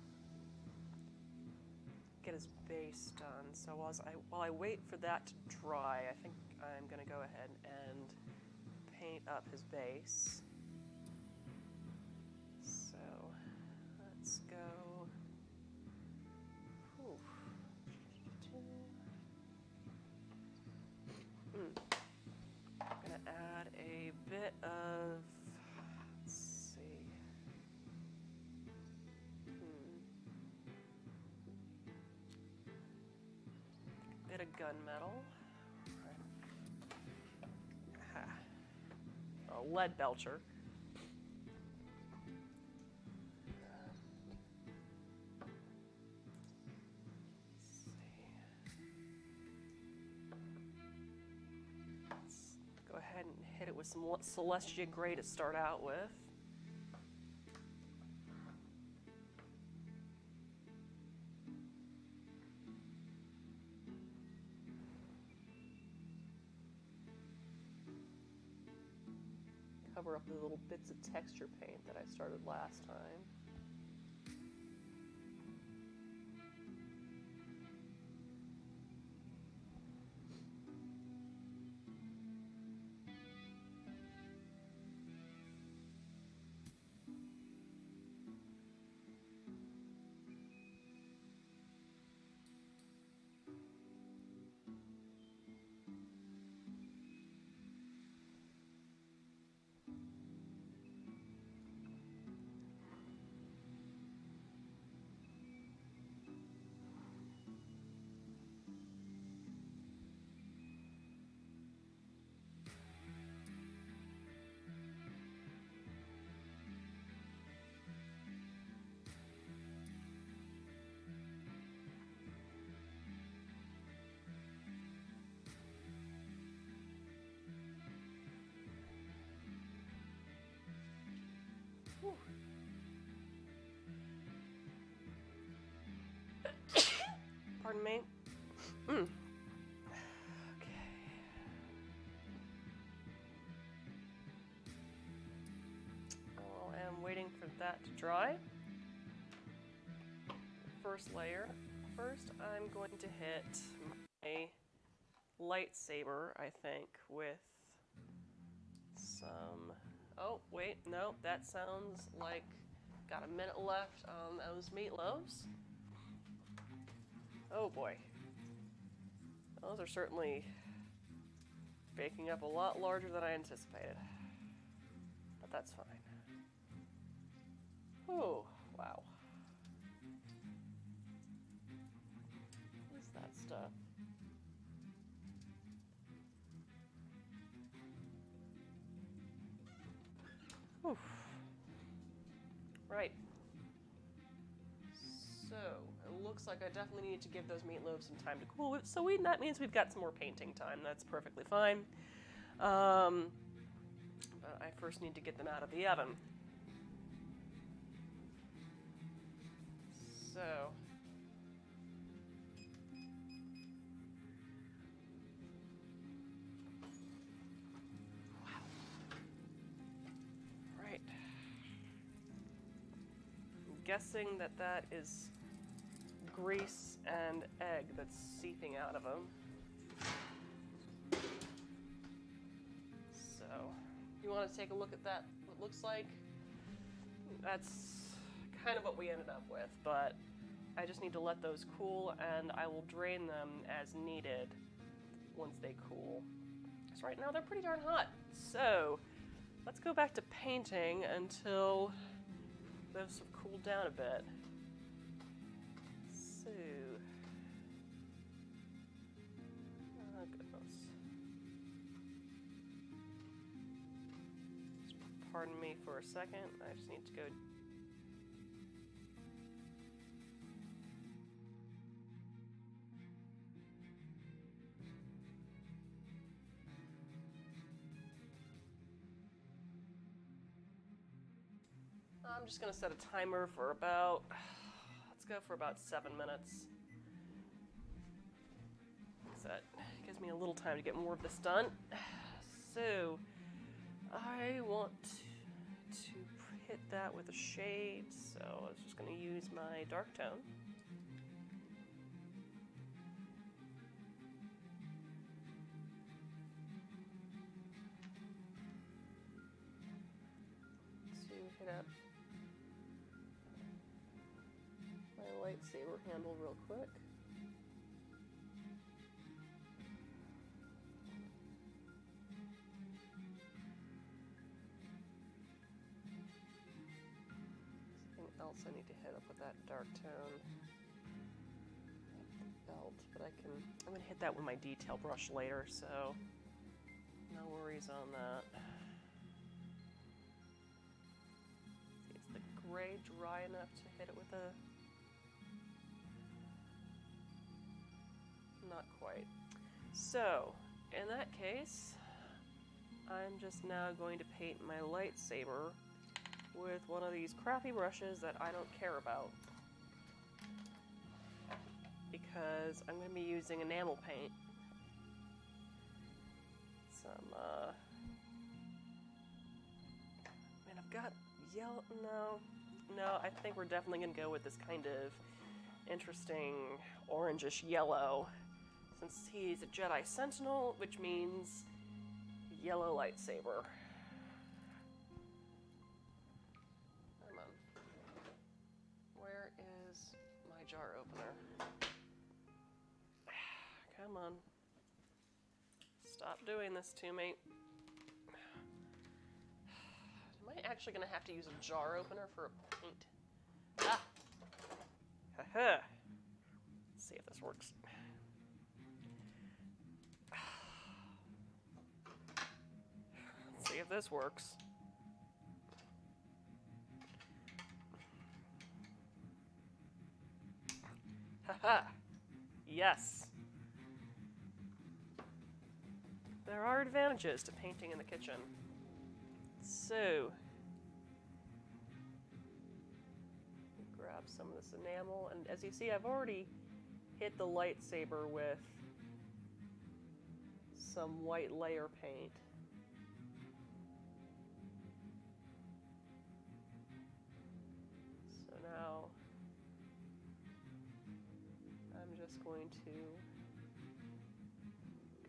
S1: get his base done. So while I wait for that to dry, I think I'm going to go ahead and paint up his base. So let's go. I'm going to add a bit of, bit of gunmetal. A lead belcher. Let's go ahead and hit it with some Celestia Gray to start out with. Cover up the little bits of texture paint that I started last time. Whew. Pardon me. Okay. Oh, I'm waiting for that to dry. First layer. First, I'm going to hit my lightsaber, I think, with some... Oh, wait, no, that sounds like got a minute left on those meatloaves. Oh boy. Those are certainly baking up a lot larger than I anticipated. But that's fine. Oh, wow. What is that stuff? Oof. Right. So, it looks like I definitely need to give those meatloaves some time to cool. So that means we've got some more painting time. That's perfectly fine. But I first need to get them out of the oven. So... guessing that that is grease and egg that's seeping out of them. So, you want to take a look at that, what it looks like? That's kind of what we ended up with, but I just need to let those cool, and I will drain them as needed once they cool. Because right now they're pretty darn hot. So, let's go back to painting until those have cooled down a bit. So, oh goodness. Just pardon me for a second. I just need to go. I'm just going to set a timer for about, let's go for about 7 minutes. So that gives me a little time to get more of this done. So I want to hit that with a shade, so I was just going to use my dark tone. To hit up my lightsaber handle real quick. Something else I need to hit up with that dark tone. Belt, but I'm gonna hit that with my detail brush later, so no worries on that. See, is the gray dry enough to hit it with a? Not quite. So, in that case, I'm just now going to paint my lightsaber with one of these crappy brushes that I don't care about. Because I'm going to be using enamel paint. Some, man, I've got yellow, no, I think we're definitely going to go with this kind of interesting orangish yellow. Since he's a Jedi Sentinel, which means yellow lightsaber. Come on. Where is my jar opener? Come on. Stop doing this to me. Am I actually going to have to use a jar opener for a paint? Ah! Haha! Let's see if this works. See if this works. Haha! Yes! There are advantages to painting in the kitchen. So, grab some of this enamel, and as you see, I've already hit the lightsaber with some white layer paint. So now I'm just going to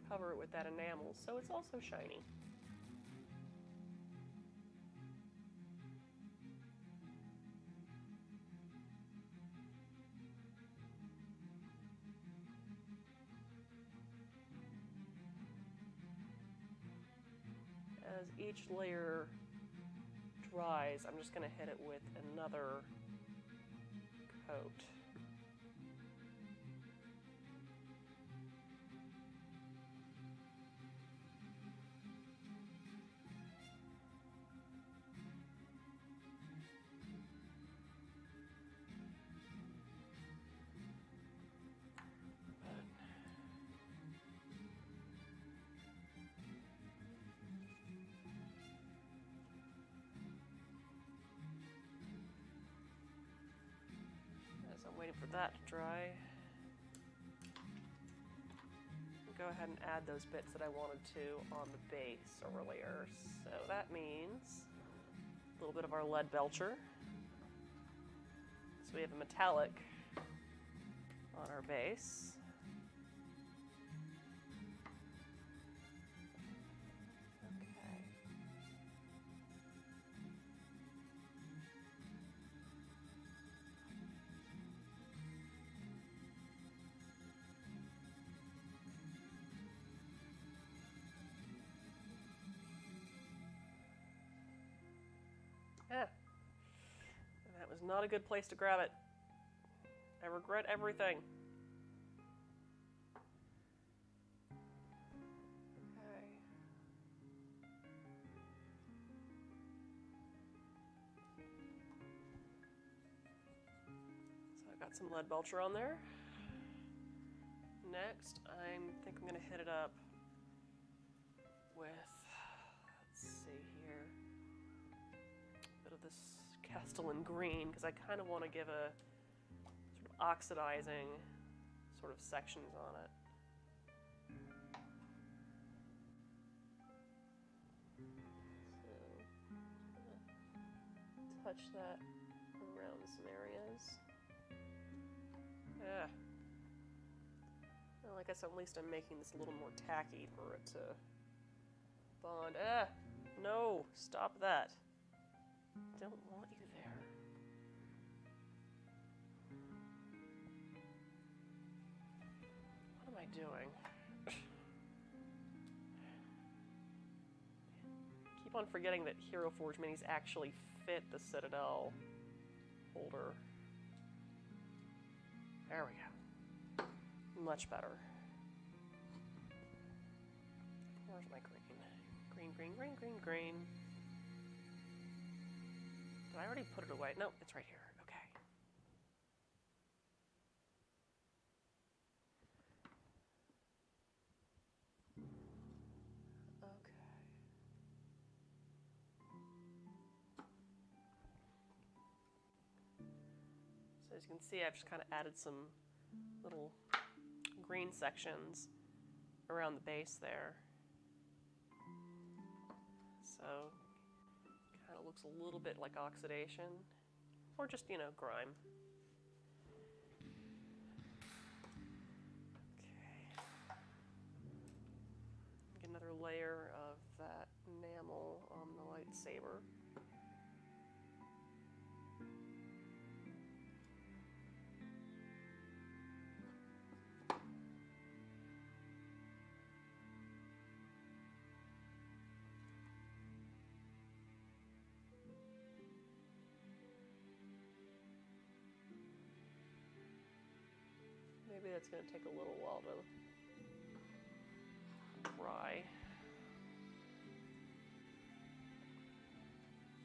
S1: cover it with that enamel so it's also shiny. As each layer dries, I'm just going to hit it with another coat. I'm waiting for that to dry. Go ahead and add those bits that I wanted to on the base earlier. So that means a little bit of our lead belcher. So we have a metallic on our base. Okay. Yeah. And that was not a good place to grab it. I regret everything. Okay. So I've got some lead belcher on there. Next, I think I'm going to hit it up with, let's see here, a bit of this Castellan green, because I kind of want to give a sort of oxidizing sort of sections on it. So, touch that around some areas. Yeah. Well, I guess at least I'm making this a little more tacky for it to bond. Ah! No! Stop that. Don't want you there. What am I doing? Keep on forgetting that Hero Forge minis actually fit the Citadel holder. There we go. Much better. Where's my green? Green, green, green, green, green. Did I already put it away? No, it's right here. Okay. Okay. So as you can see, I've just kind of added some little green sections around the base there. So kind of looks a little bit like oxidation, or just, you know, grime. Okay. Get another layer of that enamel on the lightsaber. Maybe that's going to take a little while to dry.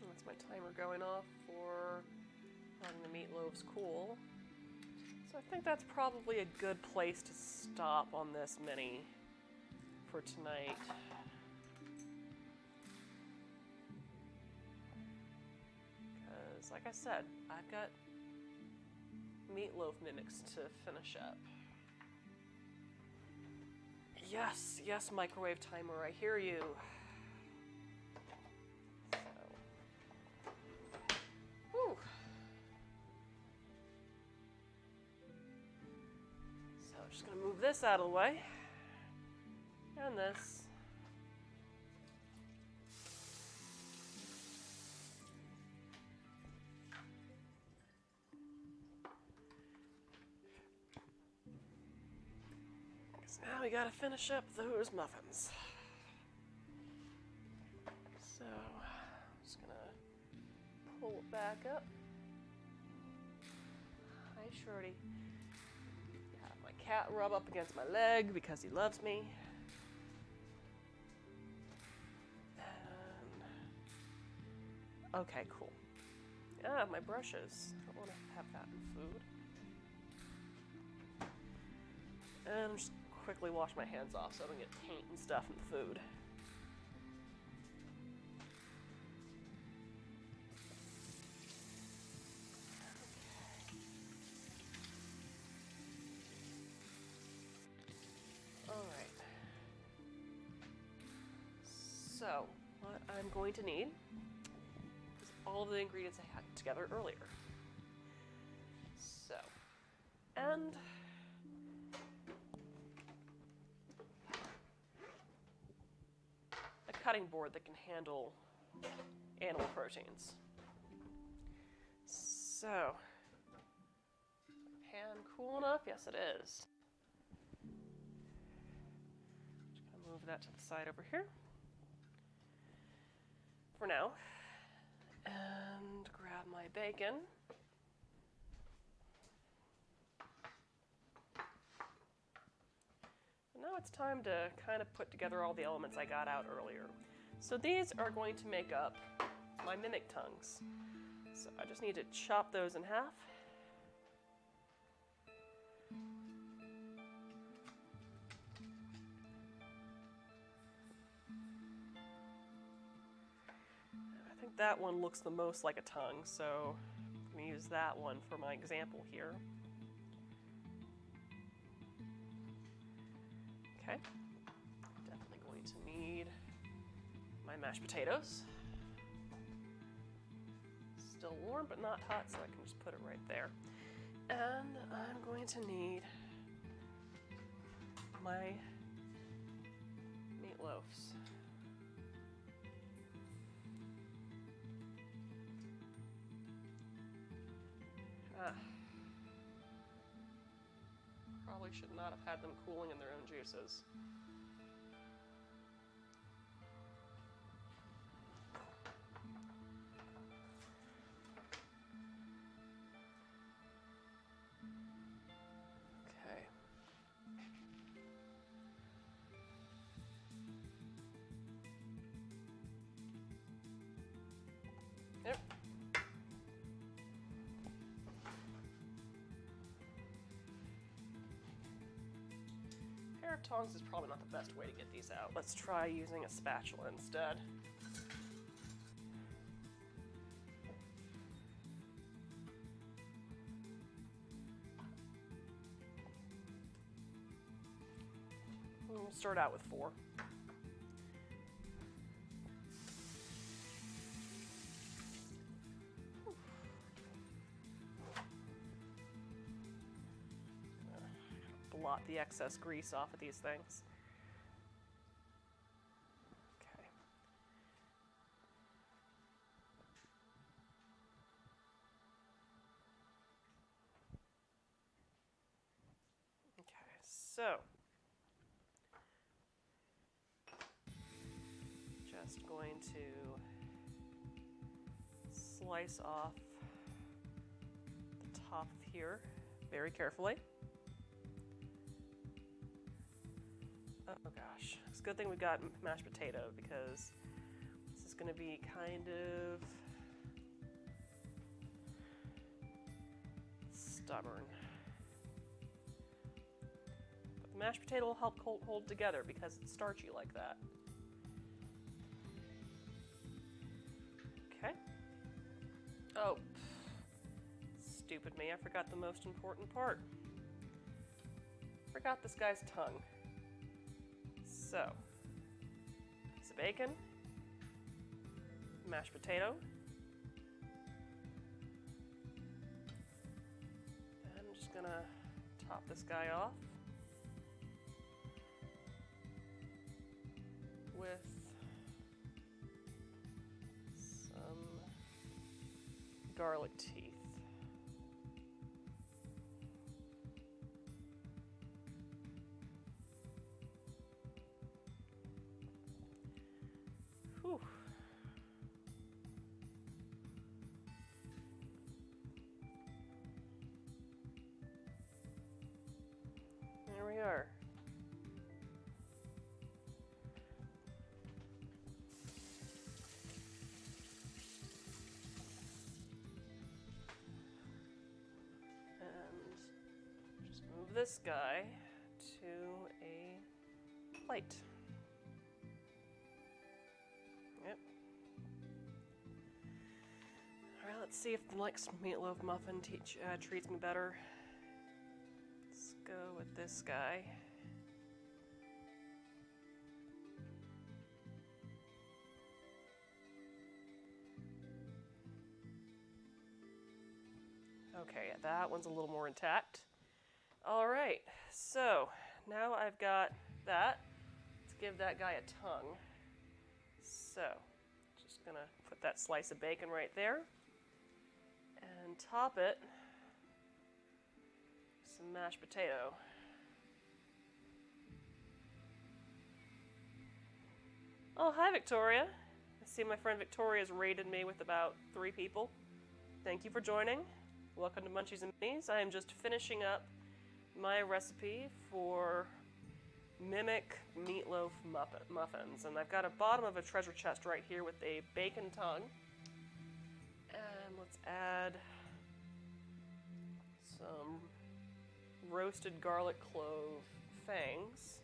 S1: That's my timer going off for letting the meatloafs cool. So I think that's probably a good place to stop on this mini for tonight. Because, like I said, I've got meatloaf mimics to finish up. Yes, yes, microwave timer, I hear you. So, whew. So I'm just gonna move this out of the way, and this. Now we gotta finish up those muffins. So, I'm just gonna pull it back up. Hi, Shorty. Have my cat rub up against my leg because he loves me. And, okay, cool. Ah, my brushes. I don't want to have that in food. And just quickly wash my hands off so I don't get paint and stuff in the food. Okay. All right. So, what I'm going to need is all of the ingredients I had together earlier. and a cutting board that can handle animal proteins. So, pan cool enough? Yes, it is. Just gonna move that to the side over here for now, and grab my bacon. Now it's time to kind of put together all the elements I got out earlier. So these are going to make up my mimic tongues. So I just need to chop those in half. I think that one looks the most like a tongue, so I'm going to use that one for my example here. Okay, definitely going to need my mashed potatoes. Still warm but not hot, so I can just put it right there. And I'm going to need my meatloafs. Probably should not have had them cooling in their own juices. Okay. Yep. A pair of tongs is probably not the best way to get these out. Let's try using a spatula instead. We'll start out with 4. Blot the excess grease off of these things. Okay. Okay, so just going to slice off the top of here very carefully. Oh gosh, it's a good thing we got mashed potato because this is going to be kind of stubborn. But the mashed potato will help hold together because it's starchy like that. Okay. Oh, stupid me, I forgot the most important part. Forgot this guy's tongue. So, piece of bacon, mashed potato, and I'm just gonna top this guy off with some garlic teeth. Whew. There we are. And just move this guy to a plate. Yep. All right, let's see if the next meatloaf muffin treats me better. Let's go with this guy. Okay, that one's a little more intact. All right, so now I've got that. Let's give that guy a tongue. So, just gonna put that slice of bacon right there and top it with some mashed potato. Oh, hi, Victoria. I see my friend Victoria's raided me with about 3 people. Thank you for joining. Welcome to Munchies and Minis. I am just finishing up my recipe for Mimic Meatloaf Muffins. And I've got a bottom of a treasure chest right here with a bacon tongue. And let's add some roasted garlic clove fangs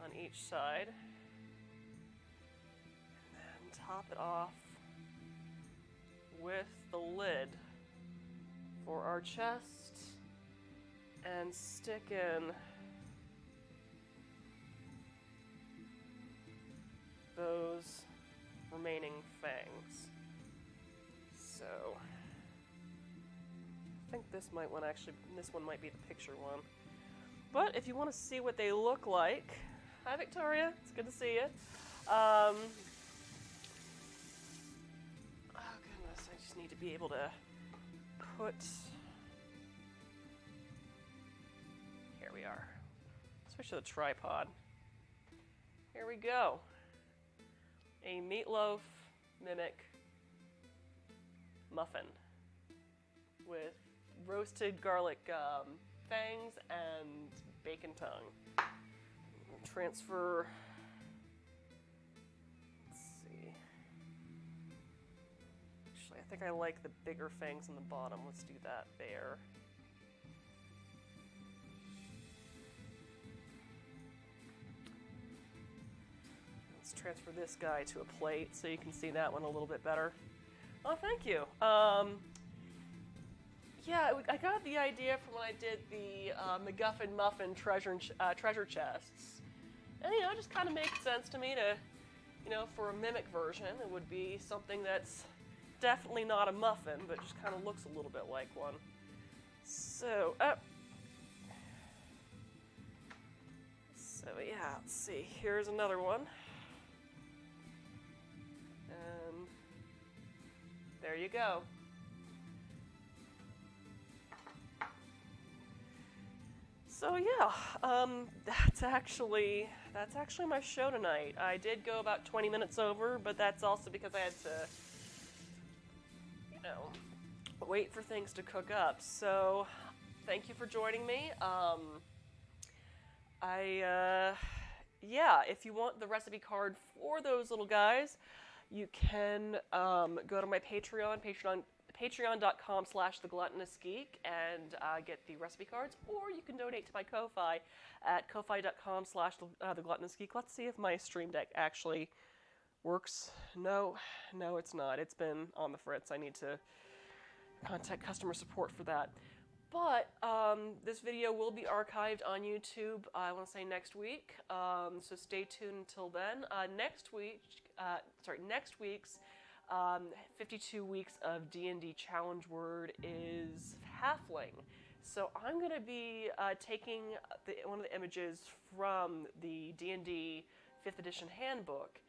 S1: on each side. Top it off with the lid for our chest and stick in those remaining fangs. So I think this one might be the picture one. But if you want to see what they look like, hi Victoria, it's good to see you. Need to be able to put, here we are, switch to the tripod, here we go, a Meatloaf Mimic muffin with roasted garlic fangs and bacon tongue. Transfer. I think I like the bigger fangs on the bottom. Let's do that there. Let's transfer this guy to a plate so you can see that one a little bit better. Oh, thank you. Yeah, I got the idea from when I did the MacGuffin Muffin treasure chests. And, it just kind of makes sense to me to, for a Mimic version, it would be something that's definitely not a muffin, but just kind of looks a little bit like one. So, yeah, let's see. Here's another one. And there you go. So yeah, that's actually my show tonight. I did go about 20 minutes over, but that's also because I had to wait for things to cook up. So, thank you for joining me. If you want the recipe card for those little guys, you can go to my patreon.com/thegluttonousgeek and get the recipe cards, or you can donate to my Ko-Fi at ko-fi.com/thegluttonousgeek. Let's see if my Stream Deck actually works. No, it's not. It's been on the fritz. I need to contact customer support for that. But this video will be archived on YouTube, I want to say next week. So stay tuned until then. Next week's 52 weeks of D&D challenge word is halfling. So I'm going to be taking one of the images from the D&D 5th edition handbook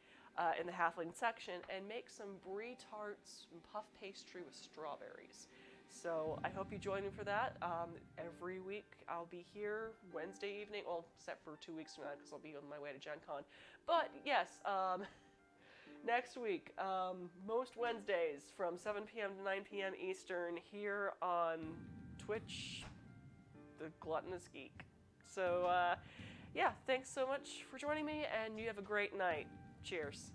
S1: in the halfling section and make some brie tarts and puff pastry with strawberries. So I hope you join me for that. Every week I'll be here Wednesday evening, well, except for 2 weeks from now because I'll be on my way to Gen Con. But yes, next week, most Wednesdays from 7 p.m. to 9 p.m. Eastern here on Twitch, The Gluttonous Geek. So yeah, thanks so much for joining me, and you have a great night. Cheers.